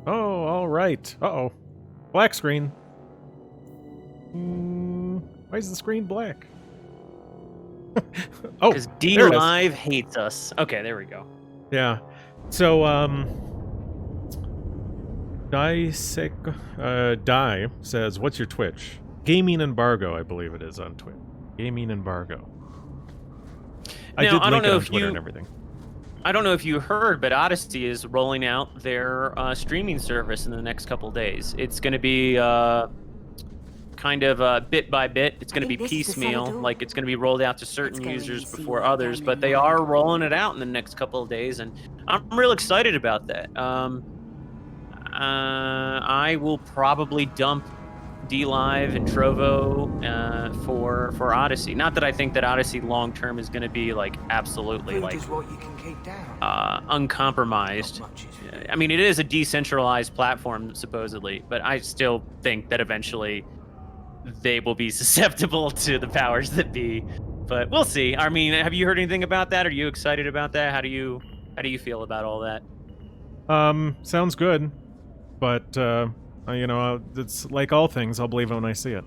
Oh, all right. Uh-oh. Black screen. Why is the screen black? Oh, because D there it is. Live hates us. Okay, there we go. Yeah. So, Die says, what's your Twitch? Gaming Embargo, I believe it is on Twitch. Gaming Embargo. I did link it on Twitter and everything. I don't know if you heard, but Odyssey is rolling out their streaming service in the next couple days. It's going to be kind of bit by bit. It's going to be piecemeal, like it's going to be rolled out to certain users before others, but they are rolling it out in the next couple of days, and I'm real excited about that. I will probably dump D-Live and Trovo for Odyssey. Not that I think that Odyssey long term is going to be like absolutely like uncompromised. I mean, it is a decentralized platform supposedly, but I still think that eventually they will be susceptible to the powers that be. But we'll see. I mean, have you heard anything about that? Are you excited about that? How do you feel about all that? Sounds good, but you know, it's like all things, I'll believe it when I see it.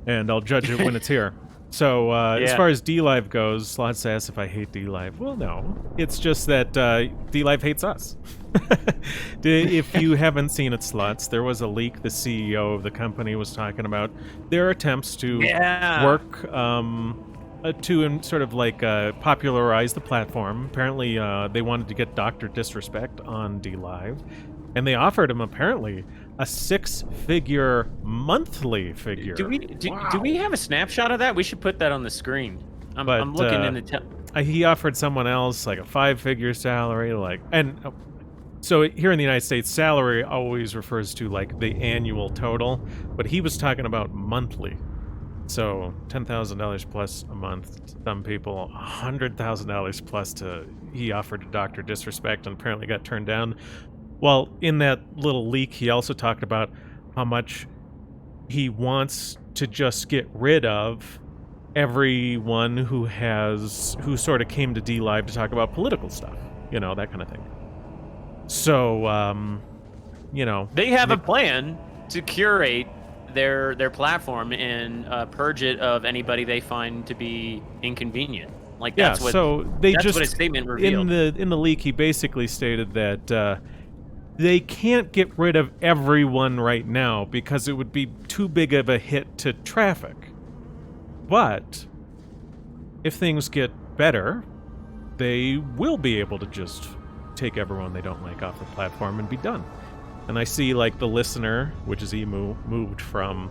And I'll judge it when it's here. So, as far as D-Live goes, Slots asks if I hate D-Live. Well, no. It's just that D-Live hates us. If you haven't seen it, Slots, there was a leak the CEO of the company was talking about their attempts to work to sort of like popularize the platform. Apparently, they wanted to get Dr. Disrespect on D-Live. And they offered him, apparently, a 6-figure monthly figure. Do we have a snapshot of that? We should put that on the screen. I'm looking in the... he offered someone else, like, a 5-figure salary, like... And so here in the United States, salary always refers to, like, the annual total. But he was talking about monthly. So, $10,000 plus a month. Some people, $100,000 plus he offered to Dr. Disrespect and apparently got turned down. Well, in that little leak, he also talked about how much he wants to just get rid of everyone who sort of came to D-Live to talk about political stuff, you know, that kind of thing. So, you know, they have a plan to curate their platform and purge it of anybody they find to be inconvenient. Like that's what his statement revealed. In the leak, he basically stated that they can't get rid of everyone right now because it would be too big of a hit to traffic. But if things get better, they will be able to just take everyone they don't like off the platform and be done. And I see, like, the listener, which is Emu, moved from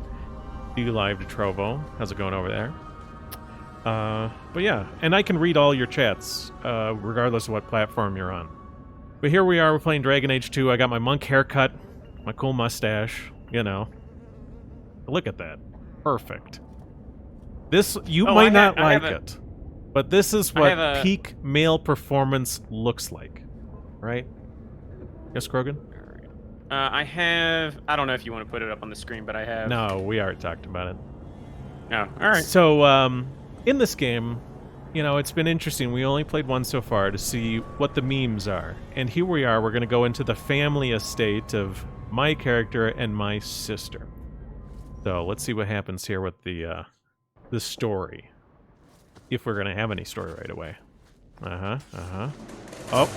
D-Live to Trovo. How's it going over there? But yeah, and I can read all your chats, regardless of what platform you're on. But here we are, we're playing Dragon Age 2. I got my monk haircut, my cool mustache, you know. Look at that. Perfect. This, you might not like it, but this is what peak male performance looks like, right? Yes, Krogan? I don't know if you want to put it up on the screen, but I have... No, we already talked about it. Oh, alright. So, in this game, you know, it's been interesting. We only played one so far to see what the memes are. And here we are. We're going to go into the family estate of my character and my sister. So let's see what happens here with the story. If we're going to have any story right away. Oh.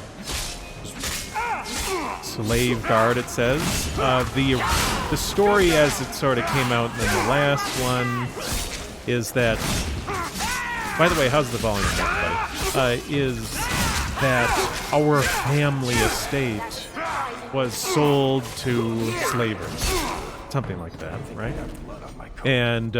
Slave guard, it says. The story as it sort of came out in the last one is that... By the way, how's the volume, everybody? Is that our family estate was sold to slavers. Something like that, right? And,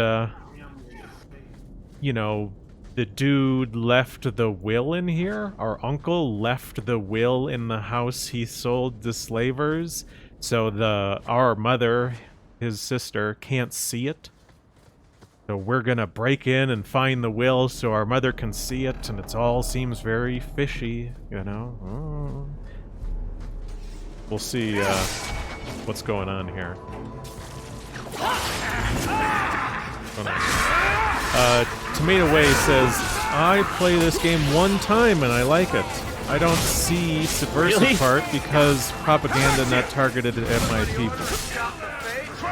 you know, the dude left the will in here. Our uncle left the will in the house he sold to slavers. So our mother, his sister, can't see it. So we're gonna break in and find the will so our mother can see it, and it all seems very fishy, you know? We'll see what's going on here. Tomato Way says, I play this game one time and I like it. I don't see subversive Really? part because propaganda not targeted at my people.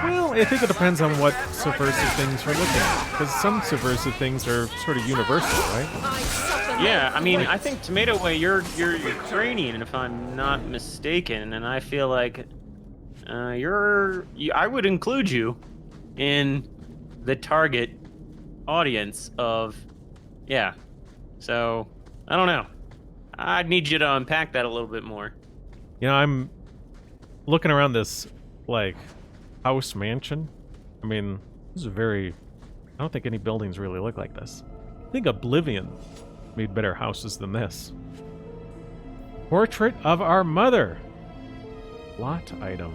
Well, I think it depends on what subversive things you're looking at, because some subversive things are sort of universal, right? Yeah, I mean, I think Tomato Way, you're Ukrainian, if I'm not mistaken, and I feel like I would include you in the target audience of, yeah. So I don't know. I'd need you to unpack that a little bit more. You know, I'm looking around this, like, house mansion. I mean, this is I don't think any buildings really look like this. I think Oblivion made better houses than this. Portrait of our mother. Lot item.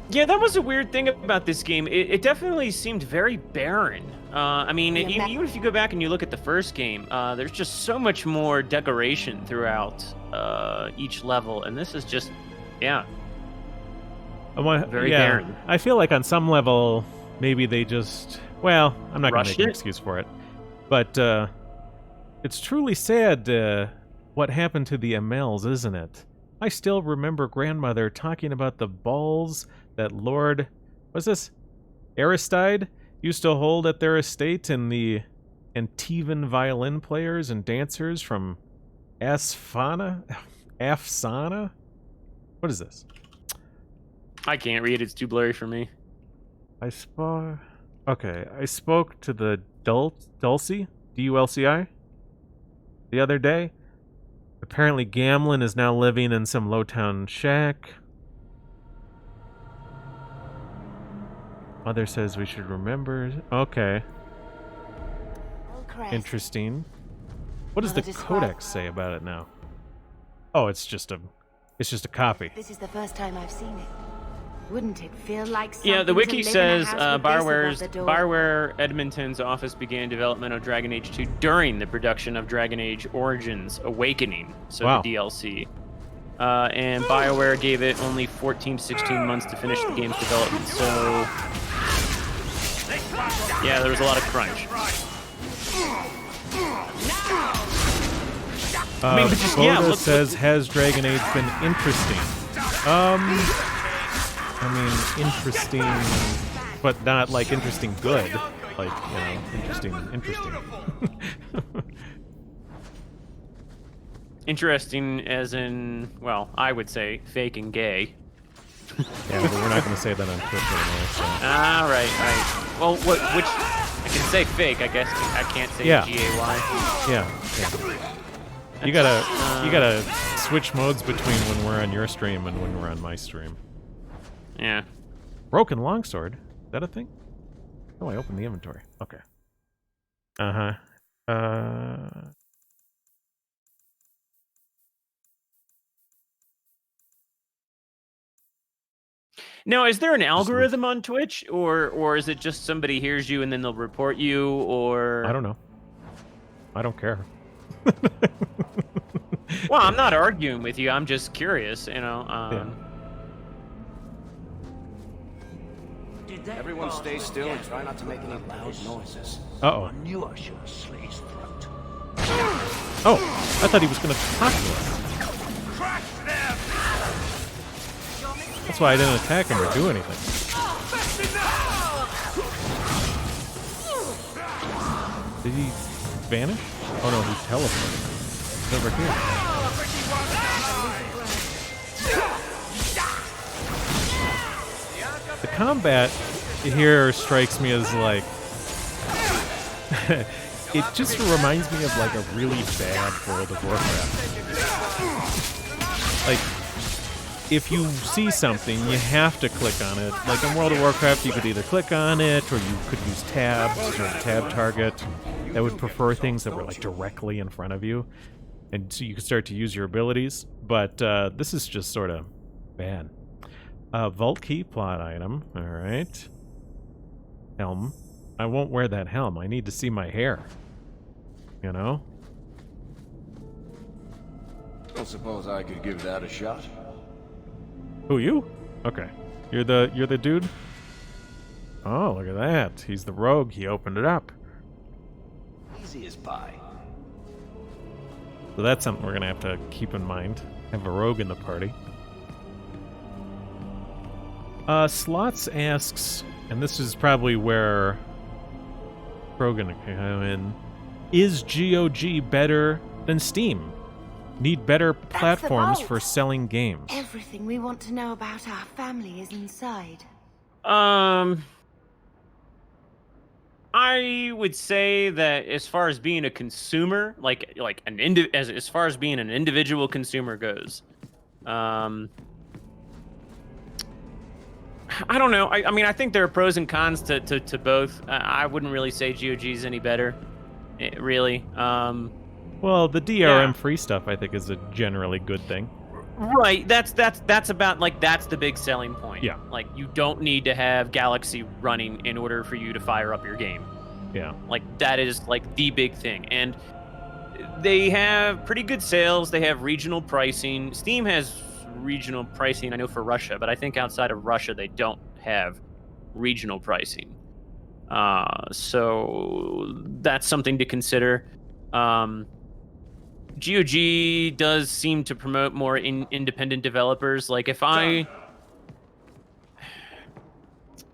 Yeah, that was a weird thing about this game. It definitely seemed very barren. I mean, even if you go back and you look at the first game, there's just so much more decoration throughout each level, and this is just, yeah, very barren. I feel like on some level, maybe they just, well, I'm not going to Rushed make an it? excuse for it, but it's truly sad what happened to the Amels, isn't it? I still remember grandmother talking about the balls that Lord, what's this, Aristide used to hold at their estate, and the Antivan violin players and dancers from Afsana? What is this? I can't read. It's too blurry for me. I spoke to the Dulcie, D-U-L-C-I, the other day. Apparently Gamlin is now living in some low-town shack. Mother says we should remember. Okay. Interesting. What does the codex say about it now? Oh, it's just a copy. This is the first time I've seen it. Wouldn't it feel like something Yeah, the to wiki live in a says house with this above the door? Bioware Edmonton's office began development of Dragon Age 2 during the production of Dragon Age Origins Awakening, so Wow. the DLC. And Bioware gave it only 14 to 16 months to finish the game's development, so yeah, there was a lot of crunch. I mean, but just, yeah, Boda look, says, has Dragon Age been interesting? I mean, interesting, but not like interesting good. Like, you know, interesting. Interesting as in, well, I would say fake and gay. Yeah, but we're not going to say that on Twitch anymore, so. Ah, right. Well, which I can say fake, I guess. I can't say Yeah. G-A-Y. Yeah. You gotta switch modes between when we're on your stream and when we're on my stream. Yeah. Broken longsword? Is that a thing? Oh, I opened the inventory. Okay. Now, is there an algorithm on Twitch, or is it just somebody hears you and then they'll report you, or... I don't know. I don't care. Well, I'm not arguing with you. I'm just curious, you know. Everyone stay still and try not to make any loud noises. Uh-oh. Knew I should have slit his throat. Oh, I thought he was going to talk to us. That's why I didn't attack him or do anything. Did he vanish? Oh no, he teleported. He's over here. The combat here strikes me as like... it just reminds me of like a really bad World of Warcraft. Like, if you see something, you have to click on it. Like in World of Warcraft, you could either click on it, or you could use tabs, or a tab target that would prefer things that were like directly in front of you. And so you could start to use your abilities. But this is just sort of bad. Vault key plot item. All right. Helm. I won't wear that helm. I need to see my hair. You know? I suppose I could give that a shot. Who, you? Okay. You're the dude? Oh, look at that. He's the rogue. He opened it up. Easy as pie. So that's something we're gonna have to keep in mind. Have a rogue in the party. Slots asks, and this is probably where Krogan can come in. Is GOG better than Steam? Need better platforms for selling games. Everything we want to know about our family is inside. I would say that as far as being a consumer, as far as being an individual consumer goes, I don't know. I mean, I think there are pros and cons to both. I wouldn't really say GOG's any better, really. Well, the DRM free stuff I think is a generally good thing. Right. That's about that's the big selling point. Yeah. Like you don't need to have Galaxy running in order for you to fire up your game. Yeah. Like that is like the big thing. And they have pretty good sales. They have regional pricing. Steam has regional pricing, I know, for Russia, but I think outside of Russia they don't have regional pricing. So that's something to consider. GOG does seem to promote more independent developers. Like if I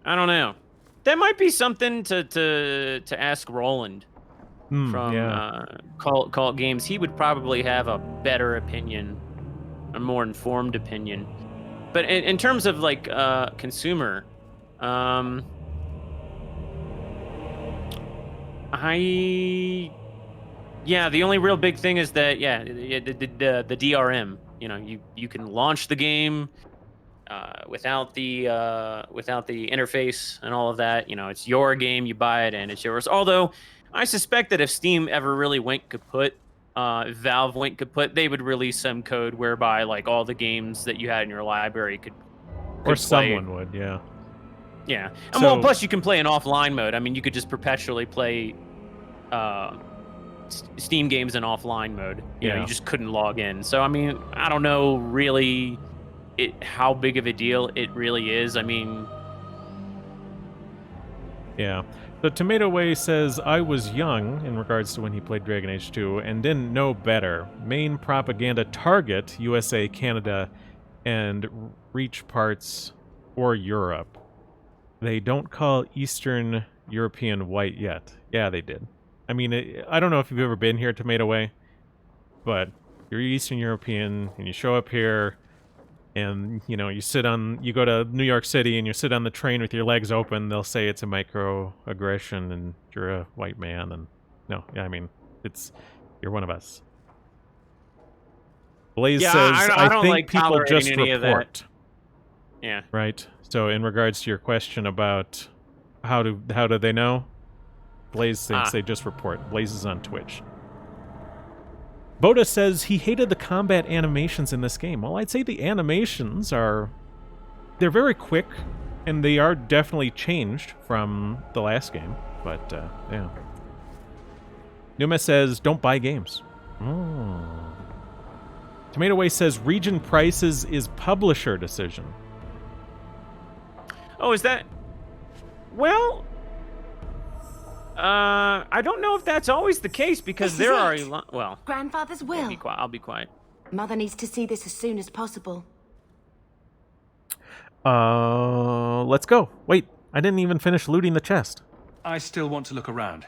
don't know. That might be something to ask Roland from Cult Games. He would probably have a better opinion, a more informed opinion. But in terms of like consumer, the only real big thing is that the DRM. You know, you can launch the game without the interface and all of that. You know, it's your game, you buy it and it's yours. Although I suspect that if Steam ever really went kaput, Valve went kaput, they would release some code whereby like all the games that you had in your library could or play. someone would, yeah. Yeah, and well, plus you can play in offline mode. I mean, you could just perpetually play Steam games in offline mode. You know, you just couldn't log in. So I mean, I don't know really how big of a deal it really is. I mean, yeah. So Tomato Way says, I was young in regards to when he played Dragon Age 2 and didn't know better. Main propaganda target, USA, Canada, and reach parts or Europe. They don't call Eastern European white yet. Yeah, they did. I mean, I don't know if you've ever been here, Tomato Way, but you're Eastern European and you show up here and, you know, you go to New York City and you sit on the train with your legs open, they'll say it's a microaggression and you're a white man. And no, I mean, you're one of us. Blaze says, I don't think like people just any of report. that. Yeah. Right? So in regards to your question about how do they know? Blaze thinks they just report. Blaze is on Twitch. Boda says he hated the combat animations in this game. Well, I'd say the animations they're very quick, and they are definitely changed from the last game. But, yeah. Numa says, don't buy games. Tomato Way says, region prices is publisher decision. Oh, is that... Well... I don't know if that's always the case because there are a lot. Well, Grandfather's will. I'll be quiet. Mother needs to see this as soon as possible. Let's go. Wait, I didn't even finish looting the chest. I still want to look around.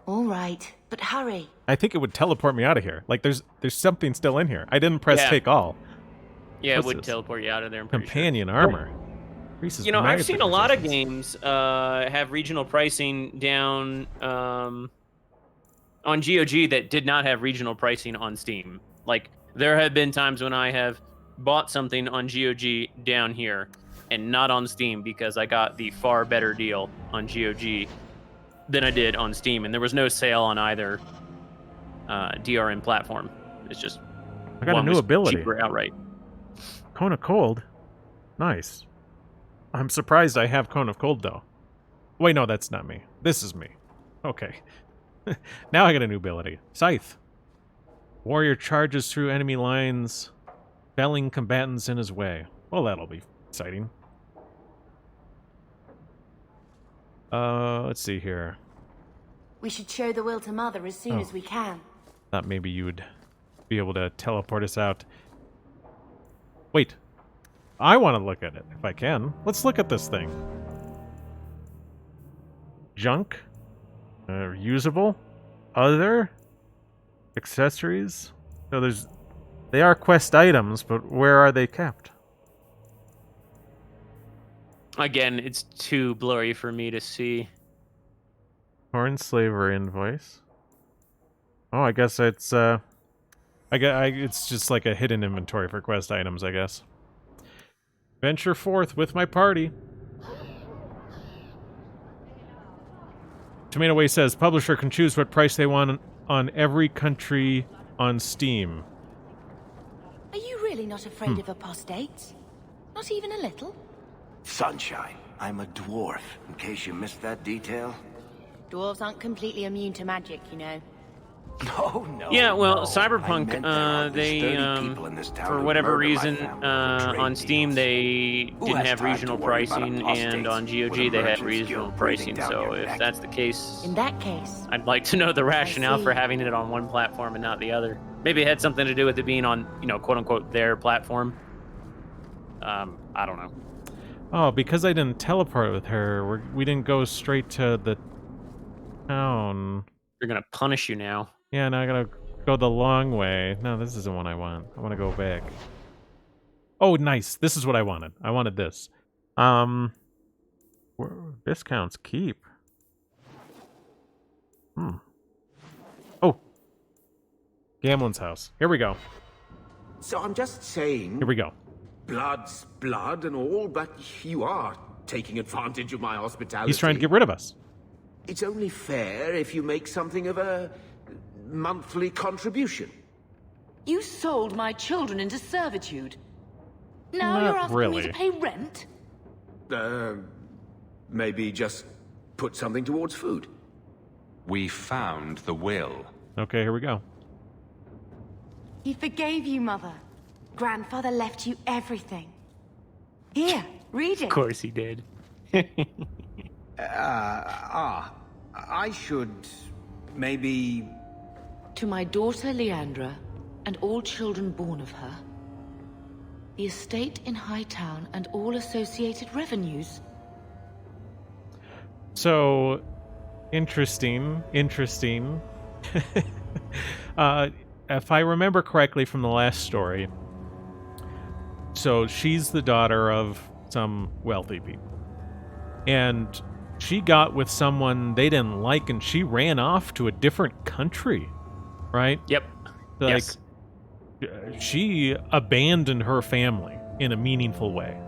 All right, but hurry. I think it would teleport me out of here. Like there's something still in here. I didn't press take all. Yeah, What's it would this? teleport you out of there. Companion armor. You know, I've seen a lot of games have regional pricing down on GOG that did not have regional pricing on Steam. Like, there have been times when I have bought something on GOG down here and not on Steam because I got the far better deal on GOG than I did on Steam, and there was no sale on either DRM platform. It's just I got a new ability. Cheaper outright. Cone of Cold. Nice. I'm surprised I have Cone of Cold, though. Wait, no, that's not me. This is me. Okay. Now I got a new ability. Scythe. Warrior charges through enemy lines, felling combatants in his way. Well, that'll be exciting. Let's see here. We should show the will to Mother as soon as we can. Thought maybe you would be able to teleport us out. Wait. I want to look at it, if I can. Let's look at this thing. Junk? Usable? Other? Accessories? So they are quest items, but where are they kept? Again, it's too blurry for me to see. Foreign slaver invoice. Oh, I guess it's it's just like a hidden inventory for quest items, I guess. Venture forth with my party. Tomato Way says publisher can choose what price they want on every country on Steam. Are you really not afraid of apostates? Not even a little? Sunshine, I'm a dwarf, in case you missed that detail. Dwarves aren't completely immune to magic, you know. No. Yeah, well, no. Cyberpunk, I meant there are at least they, 30 people in this town for who whatever murdered my reason, family with trade on Steam deals. they Who didn't has have time regional to worry about pricing, and on apostates GOG with a they had merchant's regional guild breathing pricing. down So your if neck? that's the case, In that case, I'd like to know the rationale for see. having it on one platform and not the other. Maybe it had something to do with it being on, quote unquote, their platform. I don't know. Oh, because I didn't teleport with her, we didn't go straight to the town. They're gonna punish you now. Yeah, now I gotta go the long way. No, this isn't what I want. I want to go back. Oh, nice. This is what I wanted. I wanted this. Discounts keep. Oh. Gamlin's house. Here we go. So I'm just saying, Here we go. blood's blood and all, but you are taking advantage of my hospitality. He's trying to get rid of us. It's only fair if you make something of a monthly contribution. You sold my children into servitude. Now Not you're asking really. me to pay rent? Maybe just put something towards food. We found the will. Okay, here we go. he forgave you, Mother. Grandfather left you everything. Here, read it. Of course he did. I should maybe... To my daughter Leandra, and all children born of her, the estate in Hightown and all associated revenues. So, interesting. If I remember correctly from the last story, so she's the daughter of some wealthy people. And she got with someone they didn't like, and she ran off to a different country, right? Yep. Like, Yes. she abandoned her family in a meaningful way.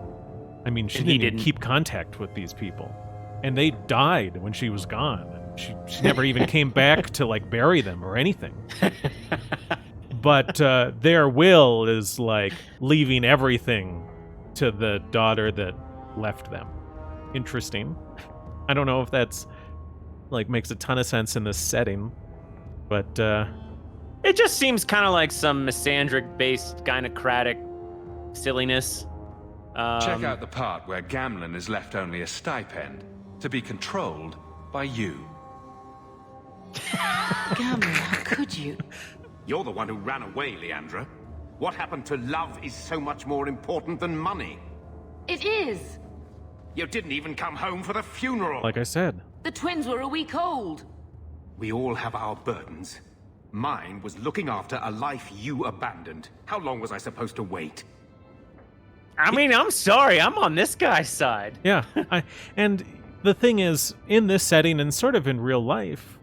I mean, she And he didn't even didn't. keep contact with these people. And they died when she was gone. She never even came back to, like, bury them or anything. But their will is, like, leaving everything to the daughter that left them. Interesting. I don't know if that's, like, makes a ton of sense in this setting. But, It just seems kind of like some misandric-based gynocratic silliness. Check out the part where Gamlin is left only a stipend, to be controlled by you. Gamma, how could you? You're the one who ran away, Leandra. What happened to love is so much more important than money. It is! You didn't even come home for the funeral. like I said, The twins were a week old. We all have our burdens. Mine was looking after a life you abandoned. How long was I supposed to wait? I mean, I'm sorry. I'm on this guy's side. yeah. And the thing is, in this setting and sort of in real life,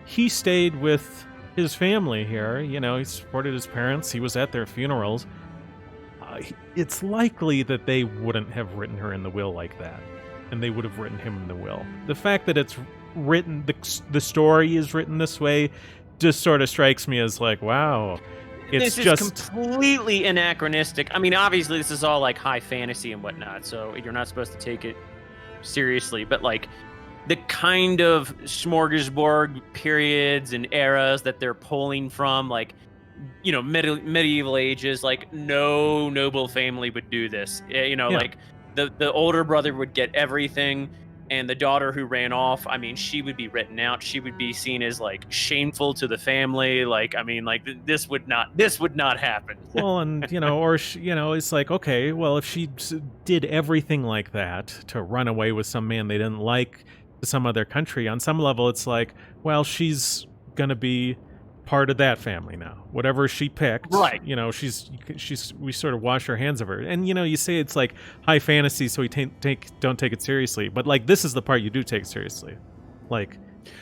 he stayed with his family here. He supported his parents. He was at their funerals. It's likely that they wouldn't have written her in the will like that, and they would have written him in the will. The fact that it's written, the story is written this way, just sort of strikes me as like, wow, it's This just is completely anachronistic. I mean, obviously, this is all like high fantasy and whatnot, so you're not supposed to take it seriously. But like the kind of smorgasbord periods and eras that they're pulling from, like medieval ages, like no noble family would do this. Like the older brother would get everything. And the daughter who ran off, I mean, she would be written out. She would be seen as like shameful to the family. Like, I mean, like this would not happen. Well, and or it's like, okay, well, if she did everything like that to run away with some man they didn't like to some other country, on some level, it's like, well, she's gonna be part of that family now. Whatever she picked, right? We sort of wash our hands of her. And you say it's like high fantasy, so we don't take it seriously. But like this is the part you do take seriously. Like,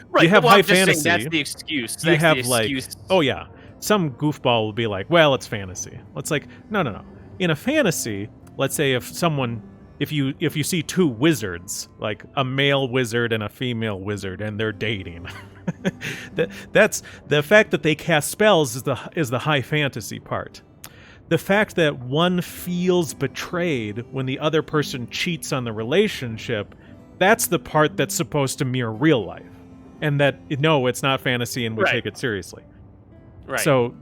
right? You have well, high I'm just fantasy. saying that's the excuse. You That's have the like, excuse. oh yeah, some goofball will be like, well, it's fantasy. It's like, no. In a fantasy, let's say if you see two wizards, like a male wizard and a female wizard, and they're dating, that's the fact that they cast spells is the high fantasy part. The fact that one feels betrayed when the other person cheats on the relationship, that's the part that's supposed to mirror real life, and that no, it's not fantasy, and we take it seriously. Right. So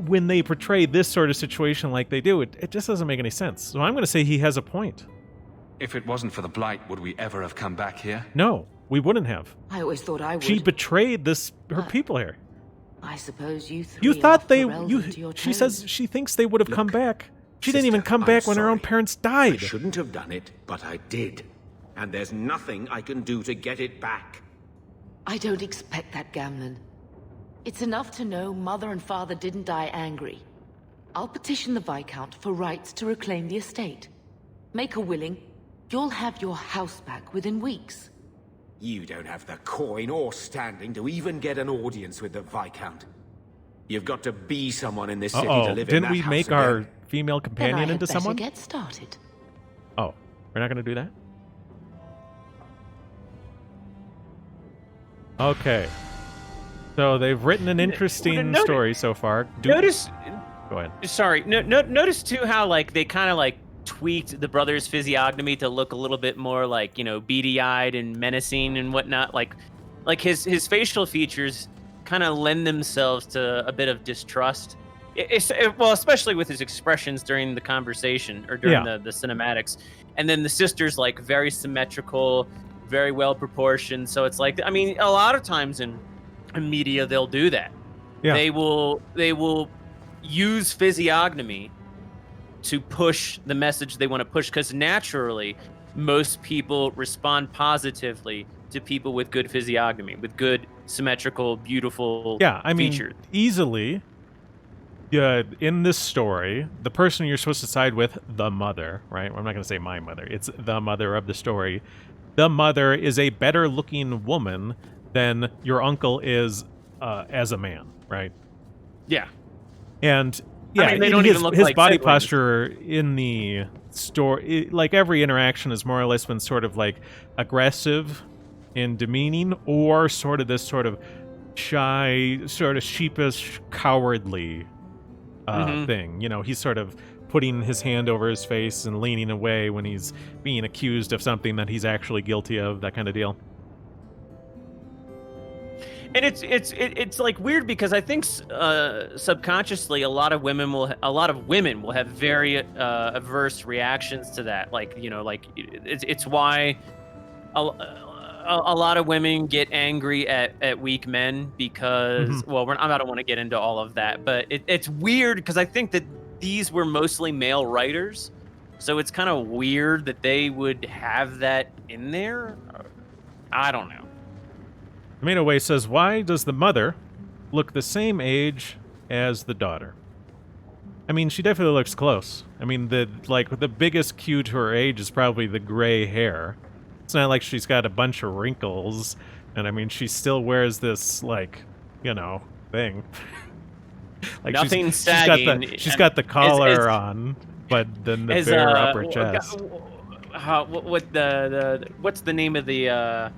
when they portray this sort of situation like they do, it just doesn't make any sense. So I'm going to say he has a point. If it wasn't for the Blight, would we ever have come back here? No, we wouldn't have. I always thought I would. She betrayed her people here. I suppose you three You thought are they... relevant to your She trade. says she thinks they would have come back. She didn't Sister, even come I'm back when her own sorry. parents I died. shouldn't have done it, but I did. And there's nothing I can do to get it back. I don't expect that, Gamlen. It's enough to know Mother and Father didn't die angry. I'll petition the Viscount for rights to reclaim the estate. Make her willing. You'll have your house back within weeks. You don't have the coin or standing to even get an audience with the Viscount. You've got to be someone in this city to Uh-oh, live in didn't that we house make again. our female Then I companion had into better someone? get started. Oh, we're not going to do that? Okay. So they've written an interesting story so far. Notice... Go ahead. Sorry. Notice too how like they kind of like tweaked the brother's physiognomy to look a little bit more like beady-eyed and menacing and whatnot. Like his facial features kind of lend themselves to a bit of distrust. Well, especially with his expressions during the conversation or during the cinematics. And then the sister's like very symmetrical, very well proportioned. So it's like, I mean, a lot of times in media they'll do that. Yeah. They will use physiognomy to push the message they want to push, because naturally most people respond positively to people with good physiognomy, with good symmetrical, beautiful features. Easily in this story, the person you're supposed to side with, the mother, right? I'm not going to say my mother. It's the mother of the story. The mother is a better looking woman than your uncle is as a man, right? Yeah. And I mean, they don't even look his like body siblings. posture in the story, like every interaction has more or less been sort of like aggressive and demeaning, or sort of this sort of shy, sort of sheepish, cowardly thing. He's sort of putting his hand over his face and leaning away when he's being accused of something that he's actually guilty of, that kind of deal. And it's like weird because I think subconsciously a lot of women will have very averse reactions to that. Like it's why a lot of women get angry at weak men because I don't want to get into all of that, but it's weird because I think that these were mostly male writers, so it's kind of weird that they would have that in there. I don't know. Tomato Way says, why does the mother look the same age as the daughter? I mean, she definitely looks close. I mean, the biggest cue to her age is probably the gray hair. It's not like she's got a bunch of wrinkles, and I mean, she still wears this, thing. Nothing sagging. She's got the collar on, but then the bare upper chest. What's the name of the...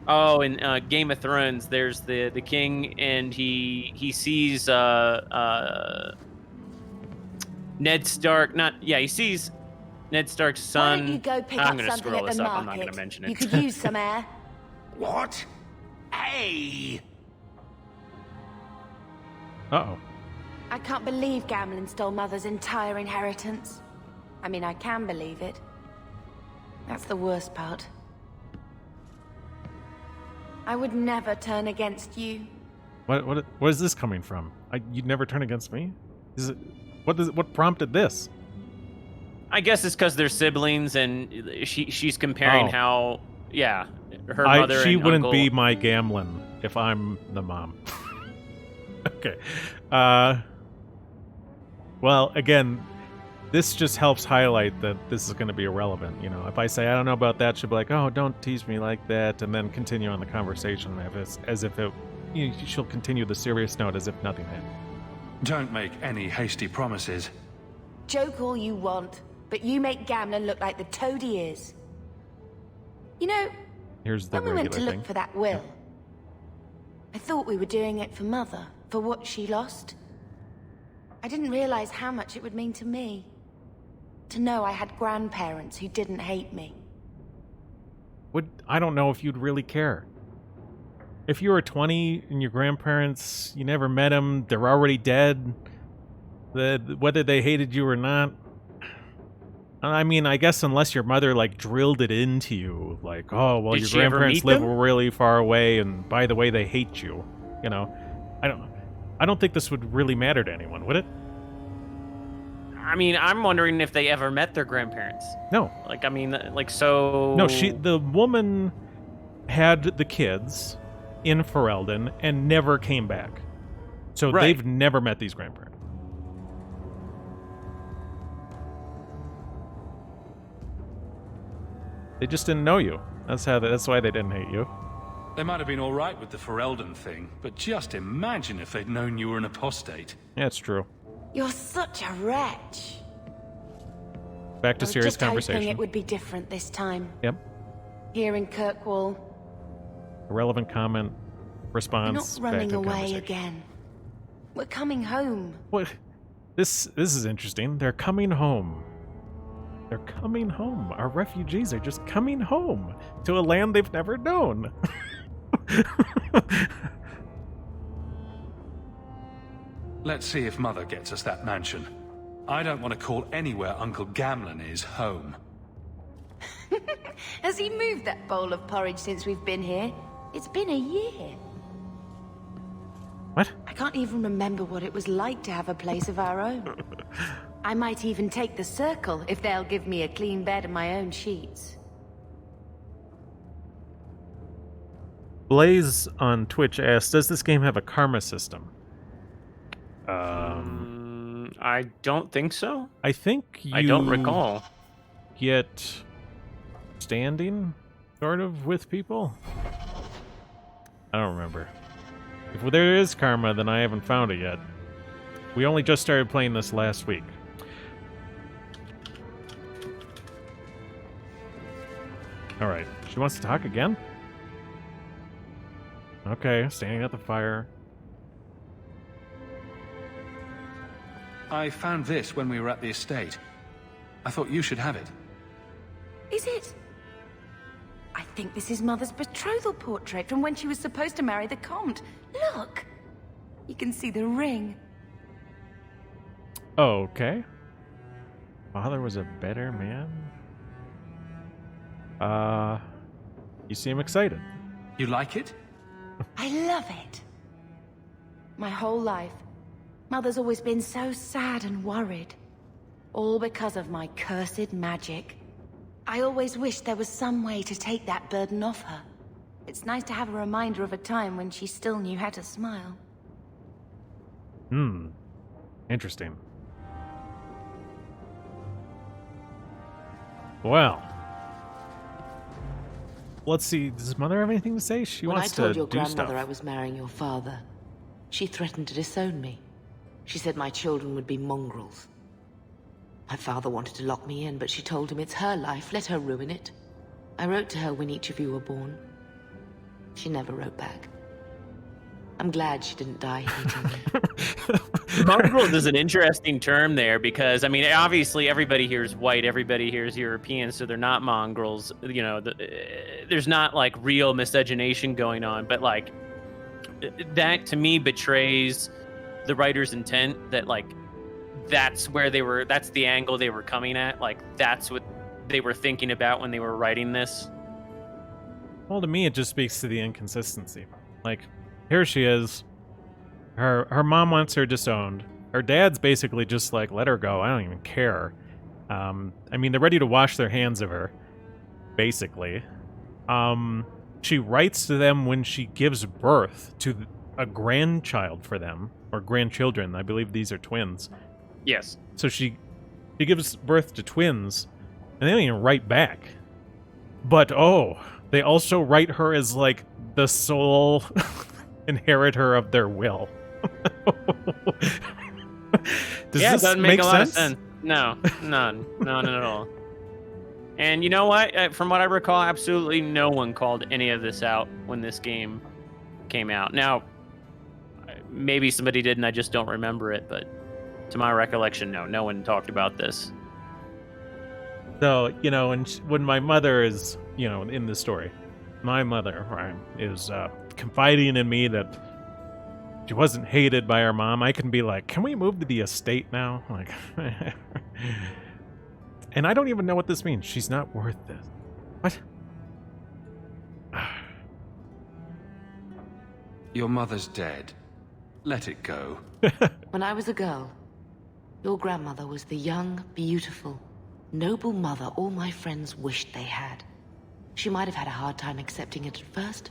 in Game of Thrones, there's the king, and he sees Ned Stark. He sees Ned Stark's son. Why don't you go pick I'm up gonna something scroll at this the up. market? I'm not gonna mention it. You could use some air. What? Hey! Uh-oh. I can't believe Gamlen stole Mother's entire inheritance. I mean, I can believe it. That's the worst part. I would never turn against you. What is this coming from? You'd never turn against me? What prompted this? I guess it's because they're siblings, and she's comparing Oh. how, yeah, her mother She and wouldn't uncle... be my Gamlin if I'm the mom. Okay. Well, again, this just helps highlight that this is going to be irrelevant. You know, if I say I don't know about that, she'll be like, "Oh, don't tease me like that," and then continue on the conversation as if it. You know, she'll continue the serious note as if nothing happened. Don't make any hasty promises. Joke all you want, but you make Gamlin look like the toad he is. You know, Here's the when we went to regular look thing. for that will, I thought we were doing it for Mother, for what she lost. I didn't realize how much it would mean to me. To know I had grandparents who didn't hate me. I don't know if you'd really care. If you were 20 and your grandparents, you never met them, they're already dead, whether they hated you or not. I mean, I guess unless your mother, like, drilled it into you, like, oh, well, Did your she ever grandparents meet live them? really far away, and by the way, they hate you. You know, I don't think this would really matter to anyone, would it? I mean, I'm wondering if they ever met their grandparents. No. Like, I mean, like, so... No, the woman had the kids in Ferelden and never came back. So Right. they've never met these grandparents. They just didn't know you. That's why they didn't hate you. They might have been all right with the Ferelden thing, but just imagine if they'd known you were an apostate. Yeah, it's true. You're such a wretch. Back to I was serious just hoping conversation. it would be different this time. Yep. Here in Kirkwall, Irrelevant comment. we're Response. not Back running to the away conversation. again. We're coming home. What? This is interesting. They're coming home. They're coming home. Our refugees are just coming home to a land they've never known. Let's see if Mother gets us that mansion. I don't want to call anywhere Uncle Gamlin is home. Has he moved that bowl of porridge since we've been here? It's been a year. What? I can't even remember what it was like to have a place of our own. I might even take the circle if they'll give me a clean bed and my own sheets. Blaze on Twitch asks, does this game have a karma system? I don't think so. I think you I don't recall. get standing, sort of, with people. I don't remember. If there is karma, then I haven't found it yet. We only just started playing this last week. Alright, she wants to talk again? Okay, standing at the fire. I found this when we were at the estate. I thought you should have it. Is it? I think this is Mother's betrothal portrait from when she was supposed to marry the Comte. Look! You can see the ring. Okay. Father was a better man? You seem excited. You like it? I love it. My whole life, Mother's always been so sad and worried. All because of my cursed magic. I always wished there was some way to take that burden off her. It's nice to have a reminder of a time when she still knew how to smile. Interesting. Well. Let's see, does Mother have anything to say? She When I wants told to your do grandmother stuff. I was marrying your father, she threatened to disown me. She said my children would be mongrels. My father wanted to lock me in, but she told him it's her life, let her ruin it. I wrote to her when each of you were born. She never wrote back. I'm glad she didn't die hating me. Mongrel is an interesting term there because, I mean, obviously everybody here is white, everybody here is European, so they're not mongrels. You know, there's not like real miscegenation going on, but like that to me betrays the writer's intent that like that's the angle they were coming at. Like that's what they were thinking about when they were writing this. Well, to me, it just speaks to the inconsistency. Like, here she is. Her mom wants her disowned. Her dad's basically just like, let her go. I don't even care. I mean, they're ready to wash their hands of her, basically. She writes to them when she gives birth to a grandchild for them, or grandchildren. I believe these are twins. Yes. So she gives birth to twins, and they don't even write back. But, they also write her as, like, the sole inheritor of their will. Does yeah, this it doesn't make a lot sense? of sense. No, none at all. And you know what? From what I recall, absolutely no one called any of this out when this game came out. Now, maybe somebody did and I just don't remember it, but to my recollection, no one talked about this. So, when my mother is, in the story, my mother is confiding in me that she wasn't hated by her mom, I can be like, can we move to the estate now? Like, and I don't even know what this means. She's not worth this. What? Your mother's dead. Let it go. When I was a girl, your grandmother was the young, beautiful, noble mother all my friends wished they had. She might have had a hard time accepting it at first,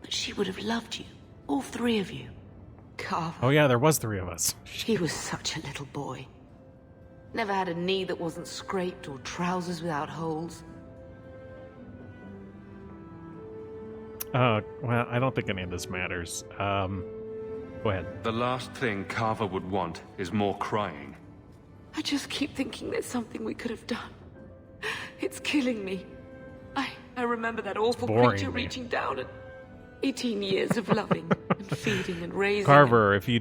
but she would have loved you, all three of you. Carver. Oh yeah, there was three of us. He was such a little boy. Never had a knee that wasn't scraped or trousers without holes. Well, I don't think any of this matters. Go ahead. The last thing Carver would want is more crying. I just keep thinking there's something we could have done. It's killing me. I remember that awful creature reaching down and 18 years of loving and feeding and raising. Carver, if you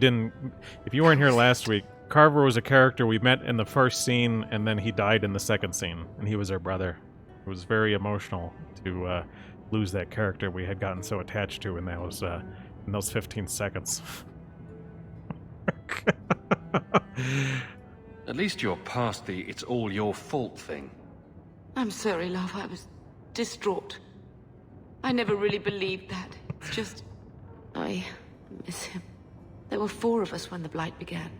weren't here last week, Carver was a character we met in the first scene, and then he died in the second scene, and he was our brother. It was very emotional to lose that character we had gotten so attached to in those 15 seconds. At least you're past the it's all your fault thing. I'm sorry, love. I was distraught. I never really believed that. It's just... I miss him. There were 4 of us when the Blight began.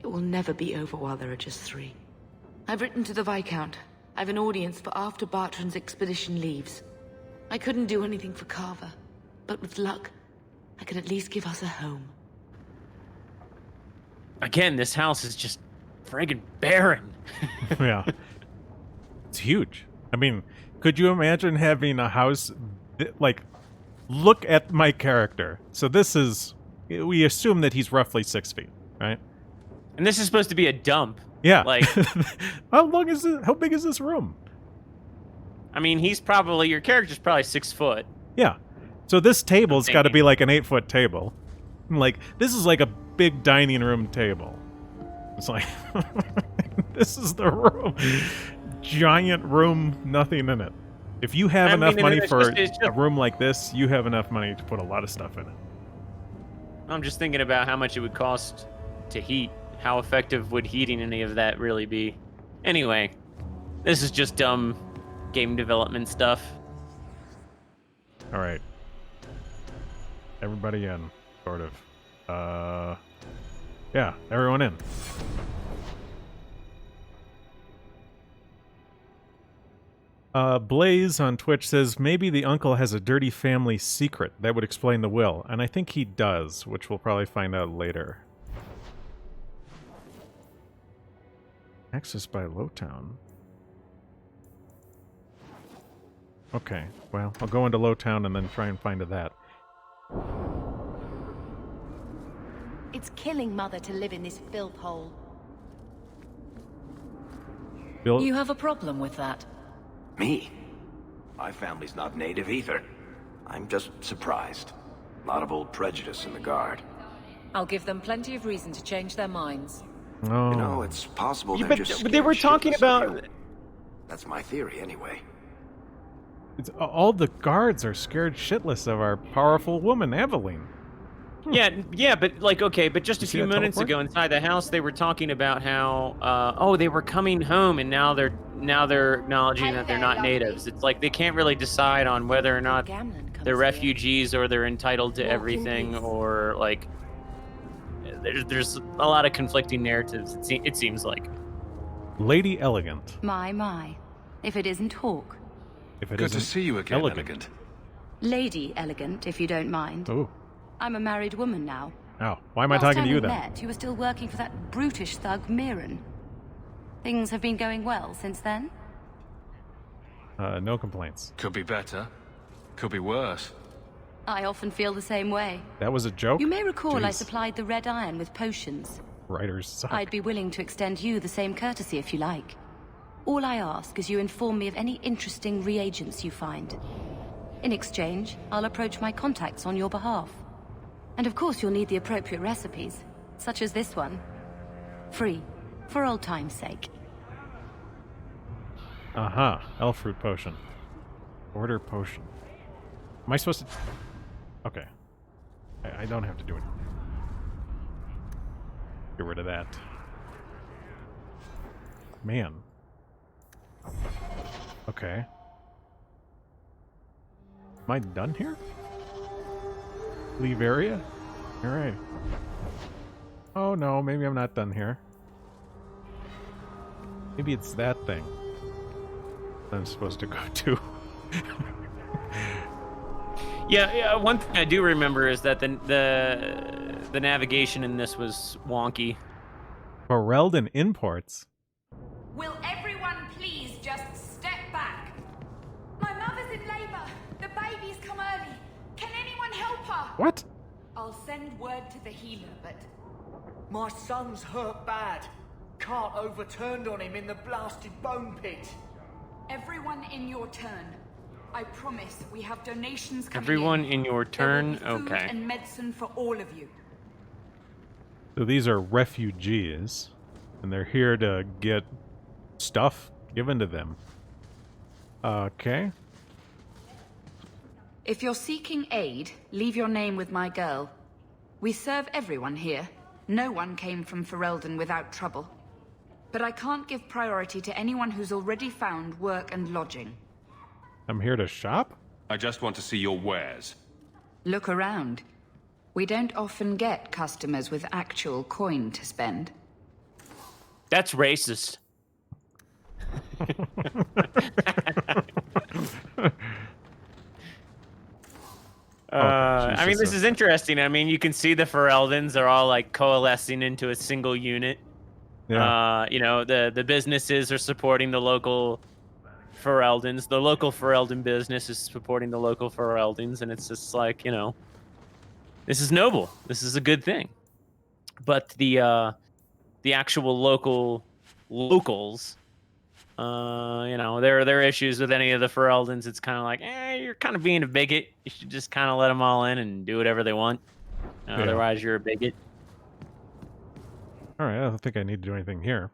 It will never be over while there are just 3. I've written to the Viscount. I've an audience for after Bartran's expedition leaves. I couldn't do anything for Carver, but with luck, I could at least give us a home. Again, this house is just friggin' barren. Yeah. It's huge. I mean, could you imagine having a house, look at my character. So we assume that he's roughly 6 feet, right? And this is supposed to be a dump. Yeah. Like, how big is this room? I mean, your character's probably 6 foot. Yeah. So this table's got to be like an 8-foot table. Like, this is like a big dining room table. It's like, this is the room. Giant room, nothing in it. If you have enough money for a room like this, you have enough money to put a lot of stuff in it. I'm just thinking about how much it would cost to heat. How effective would heating any of that really be? Anyway, this is just dumb game development stuff. All right. Everybody in, sort of. Yeah, everyone in. Blaze on Twitch says, maybe the uncle has a dirty family secret. That would explain the will. And I think he does, which we'll probably find out later. Access by Lowtown. Okay, well, I'll go into Lowtown and then try and find that. It's killing Mother to live in this filth hole. Bill? You have a problem with that? Me? My family's not native either. I'm just surprised. A lot of old prejudice in the Guard. I'll give them plenty of reason to change their minds. Oh. You know, it's possible Yeah, they're but just they were scared talking shitless of about... you. That's my theory, anyway. All the guards are scared shitless of our powerful woman, Evelyn. Yeah, but like, okay, but just a You see few that minutes teleport? ago inside the house, they were talking about how, oh, they were coming home, and now they're acknowledging that they're not natives. It's like they can't really decide on whether or not Gamlen comes they're here. refugees or they're entitled to Walk in everything, peace. or like, there's a lot of conflicting narratives. It seems like. Lady Elegant. My. If it isn't Hawk. If it Good to isn't see you again, elegant. Elegant. Lady Elegant, if you don't mind. Oh. I'm a married woman now. Oh. Why am I Last talking time to you we then? met, you were still working for that brutish thug Mirren. Things have been going well since then? No complaints. Could be better. Could be worse. I often feel the same way. That was a joke? You may recall I Jeez. supplied the Red Iron with potions. Writers suck. I'd be willing to extend you the same courtesy if you like. All I ask is you inform me of any interesting reagents you find. In exchange, I'll approach my contacts on your behalf. And of course you'll need the appropriate recipes, such as this one. Free, for old time's sake. Uh-huh. Elf fruit potion. Order potion. Am I supposed to... Okay. I don't have to do anything. Get rid of that. Man. Okay. Am I done here? Leave area? Alright. Oh no, maybe I'm not done here. Maybe it's that thing I'm supposed to go to. Yeah. One thing I do remember is that the navigation in this was wonky. Ferelden imports. Will everyone please just step back? My mother's in labor. The baby's come early. Can anyone help her? What? I'll send word to the healer, but My son's hurt bad. Can't overturned on him in the blasted bone pit. everyone in your turn. I promise we have donations coming Everyone in. in your turn? There will be food Okay. and medicine for all of you. So these are refugees, and they're here to get stuff given to them. Okay. If you're seeking aid, leave your name with my girl. We serve everyone here. No one came from Ferelden without trouble. But I can't give priority to anyone who's already found work and lodging. I'm here to shop? I just want to see your wares. Look around. We don't often get customers with actual coin to spend. That's racist. I mean, this is interesting. I mean, you can see the Fereldans are all like coalescing into a single unit. Yeah. You know, the businesses are supporting the local Fereldans. The local Ferelden business is supporting the local Fereldans, and it's just like, you know, this is noble. This is a good thing. But the actual locals, you know, there are issues with any of the Fereldans. It's kind of like, you're kind of being a bigot. You should just kind of let them all in and do whatever they want. Otherwise, you're a bigot. Alright, I don't think I need to do anything here.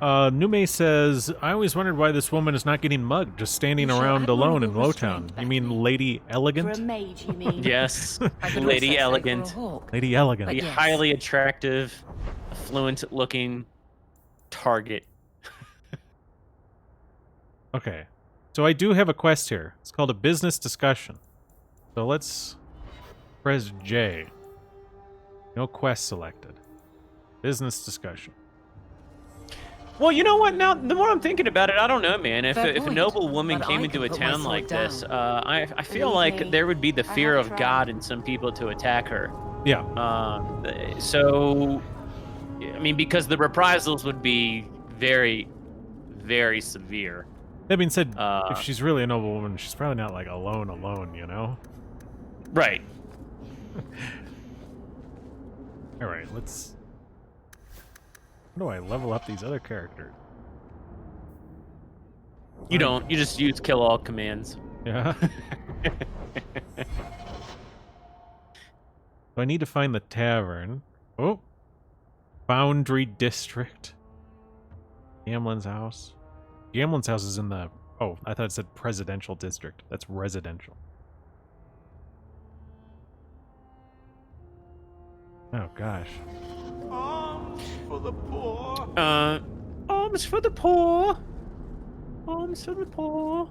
Nume says, I always wondered why this woman is not getting mugged, just standing You sure around had one alone of in your Lowtown. restraint You mean back Lady For a Elegant? mage, you mean? Yes, I could Lady also say for a Elegant. hawk. Lady Elegant. But The yes. highly attractive, affluent-looking target. Okay. So I do have a quest here. It's called a business discussion. So let's press J. No quest selected. Business discussion. Well, you know what? Now, the more I'm thinking about it, I don't know, man. If Fair a point, noble woman but came I into could a put my town sword like this, down. I feel Believe like me, there would be the I fear have of tried. God in some people to attack her. Yeah. So, I mean, because the reprisals would be very, very severe. That being said, if she's really a noble woman, she's probably not like alone, you know? Right. Alright, let's... How do I level up these other characters? You don't. You just use kill all commands. Yeah. So I need to find the tavern. Oh. Foundry District. Gamlen's house. Gamlen's house is in the... Oh, I thought it said presidential district. That's residential. Oh, gosh. Arms for the poor. Arms for the poor. Arms for the poor.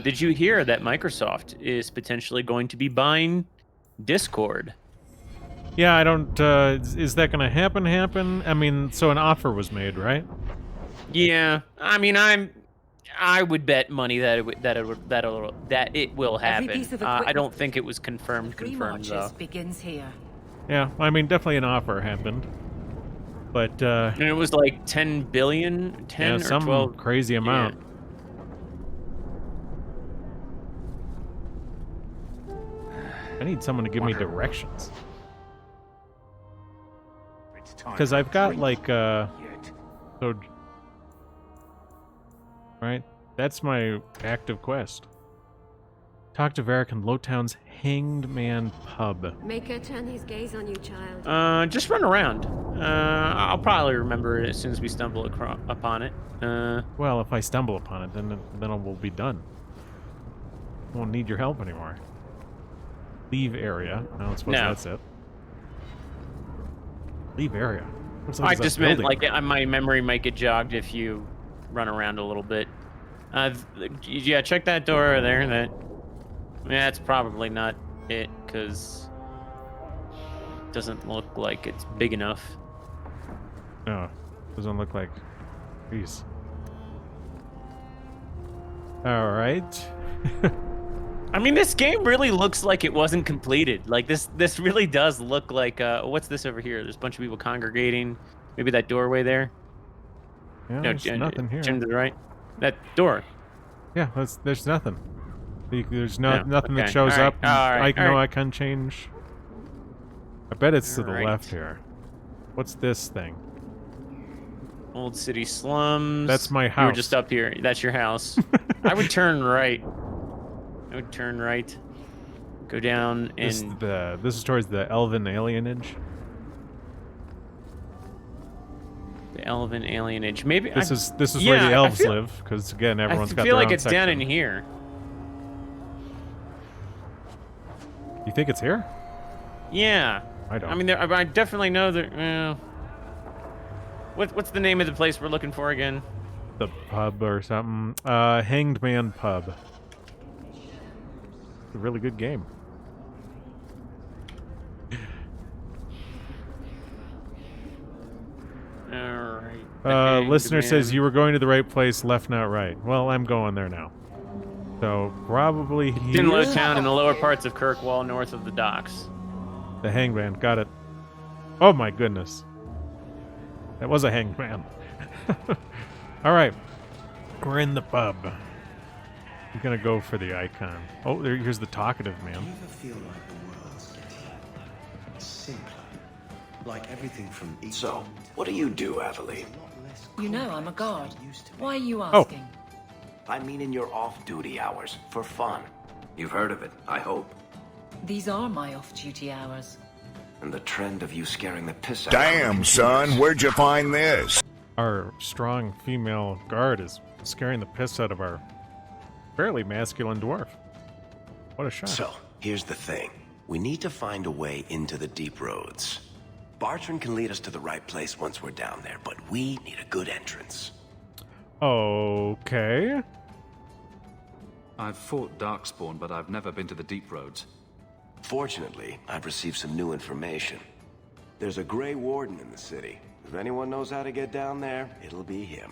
Did you hear that Microsoft is potentially going to be buying Discord? Yeah, I don't... is that going to happen? I mean, so an offer was made, right? Yeah, I mean, I would bet money that it will happen. I don't think it was confirmed though. Begins here. Yeah, I mean, definitely an offer happened. But, And it was like 10 billion, 10 yeah, or some 12. crazy amount. I need someone to give me directions. Because I've got, like, so... Right? That's my active quest. Talk to Varric in Lowtown's Hanged Man Pub. Make her turn his gaze on you, child. Just run around. I'll probably remember it as soon as we stumble upon it. Well, if I stumble upon it, then we'll be done. Won't need your help anymore. Leave area. I don't suppose that's it. Leave area. I just meant like my memory might get jogged if you run around a little bit. Yeah, check that door there. That's probably not it, because it doesn't look like it's big enough. No, doesn't look like. Jeez. All right. I mean, this game really looks like it wasn't completed. Like this really does look like what's this over here? There's a bunch of people congregating. Maybe that doorway there. Yeah, No, there's nothing here. Jim to the right. That door. Yeah, there's nothing. There's nothing that okay. shows All right. up. All right. No icon change. I bet it's to the All right. left here. What's this thing? Old city slums. That's my You house. were just up here. That's your house. I would turn right. Go down and... This is towards the elven alienage. The elven alienage. Maybe... This is where the elves live, because again, everyone's got their own I feel like it's section. down in here. You think it's here? Yeah. I don't. I mean, I definitely know that... What's the name of the place we're looking for again? The pub or something. Hanged Man Pub. It's a really good game. Alright. Listener says you were going to the right place, left, not right. Well, I'm going there now. So, probably here. In Lowtown, in the lower parts of Kirkwall, north of the docks. The hangman. Got it. Oh my goodness. That was a hangman. Alright. We're in the pub. I'm gonna go for the icon. Oh, here's the talkative man. Do you ever feel like the world's getting simpler? Like everything from... So, what do you do, Aveline? You know I'm a guard. Why are you asking? I mean in your off-duty hours, for fun. You've heard of it, I hope. These are my off-duty hours. And the trend of you scaring the piss out Damn, son, where'd you find this? Our strong female guard is scaring the piss out of our fairly masculine dwarf. What a shot. So, here's the thing. We need to find a way into the deep roads. Bartrand can lead us to the right place once we're down there, but we need a good entrance. Okay. I've fought Darkspawn, but I've never been to the deep roads. Fortunately, I've received some new information. There's a Grey Warden in the city. If anyone knows how to get down there, it'll be him.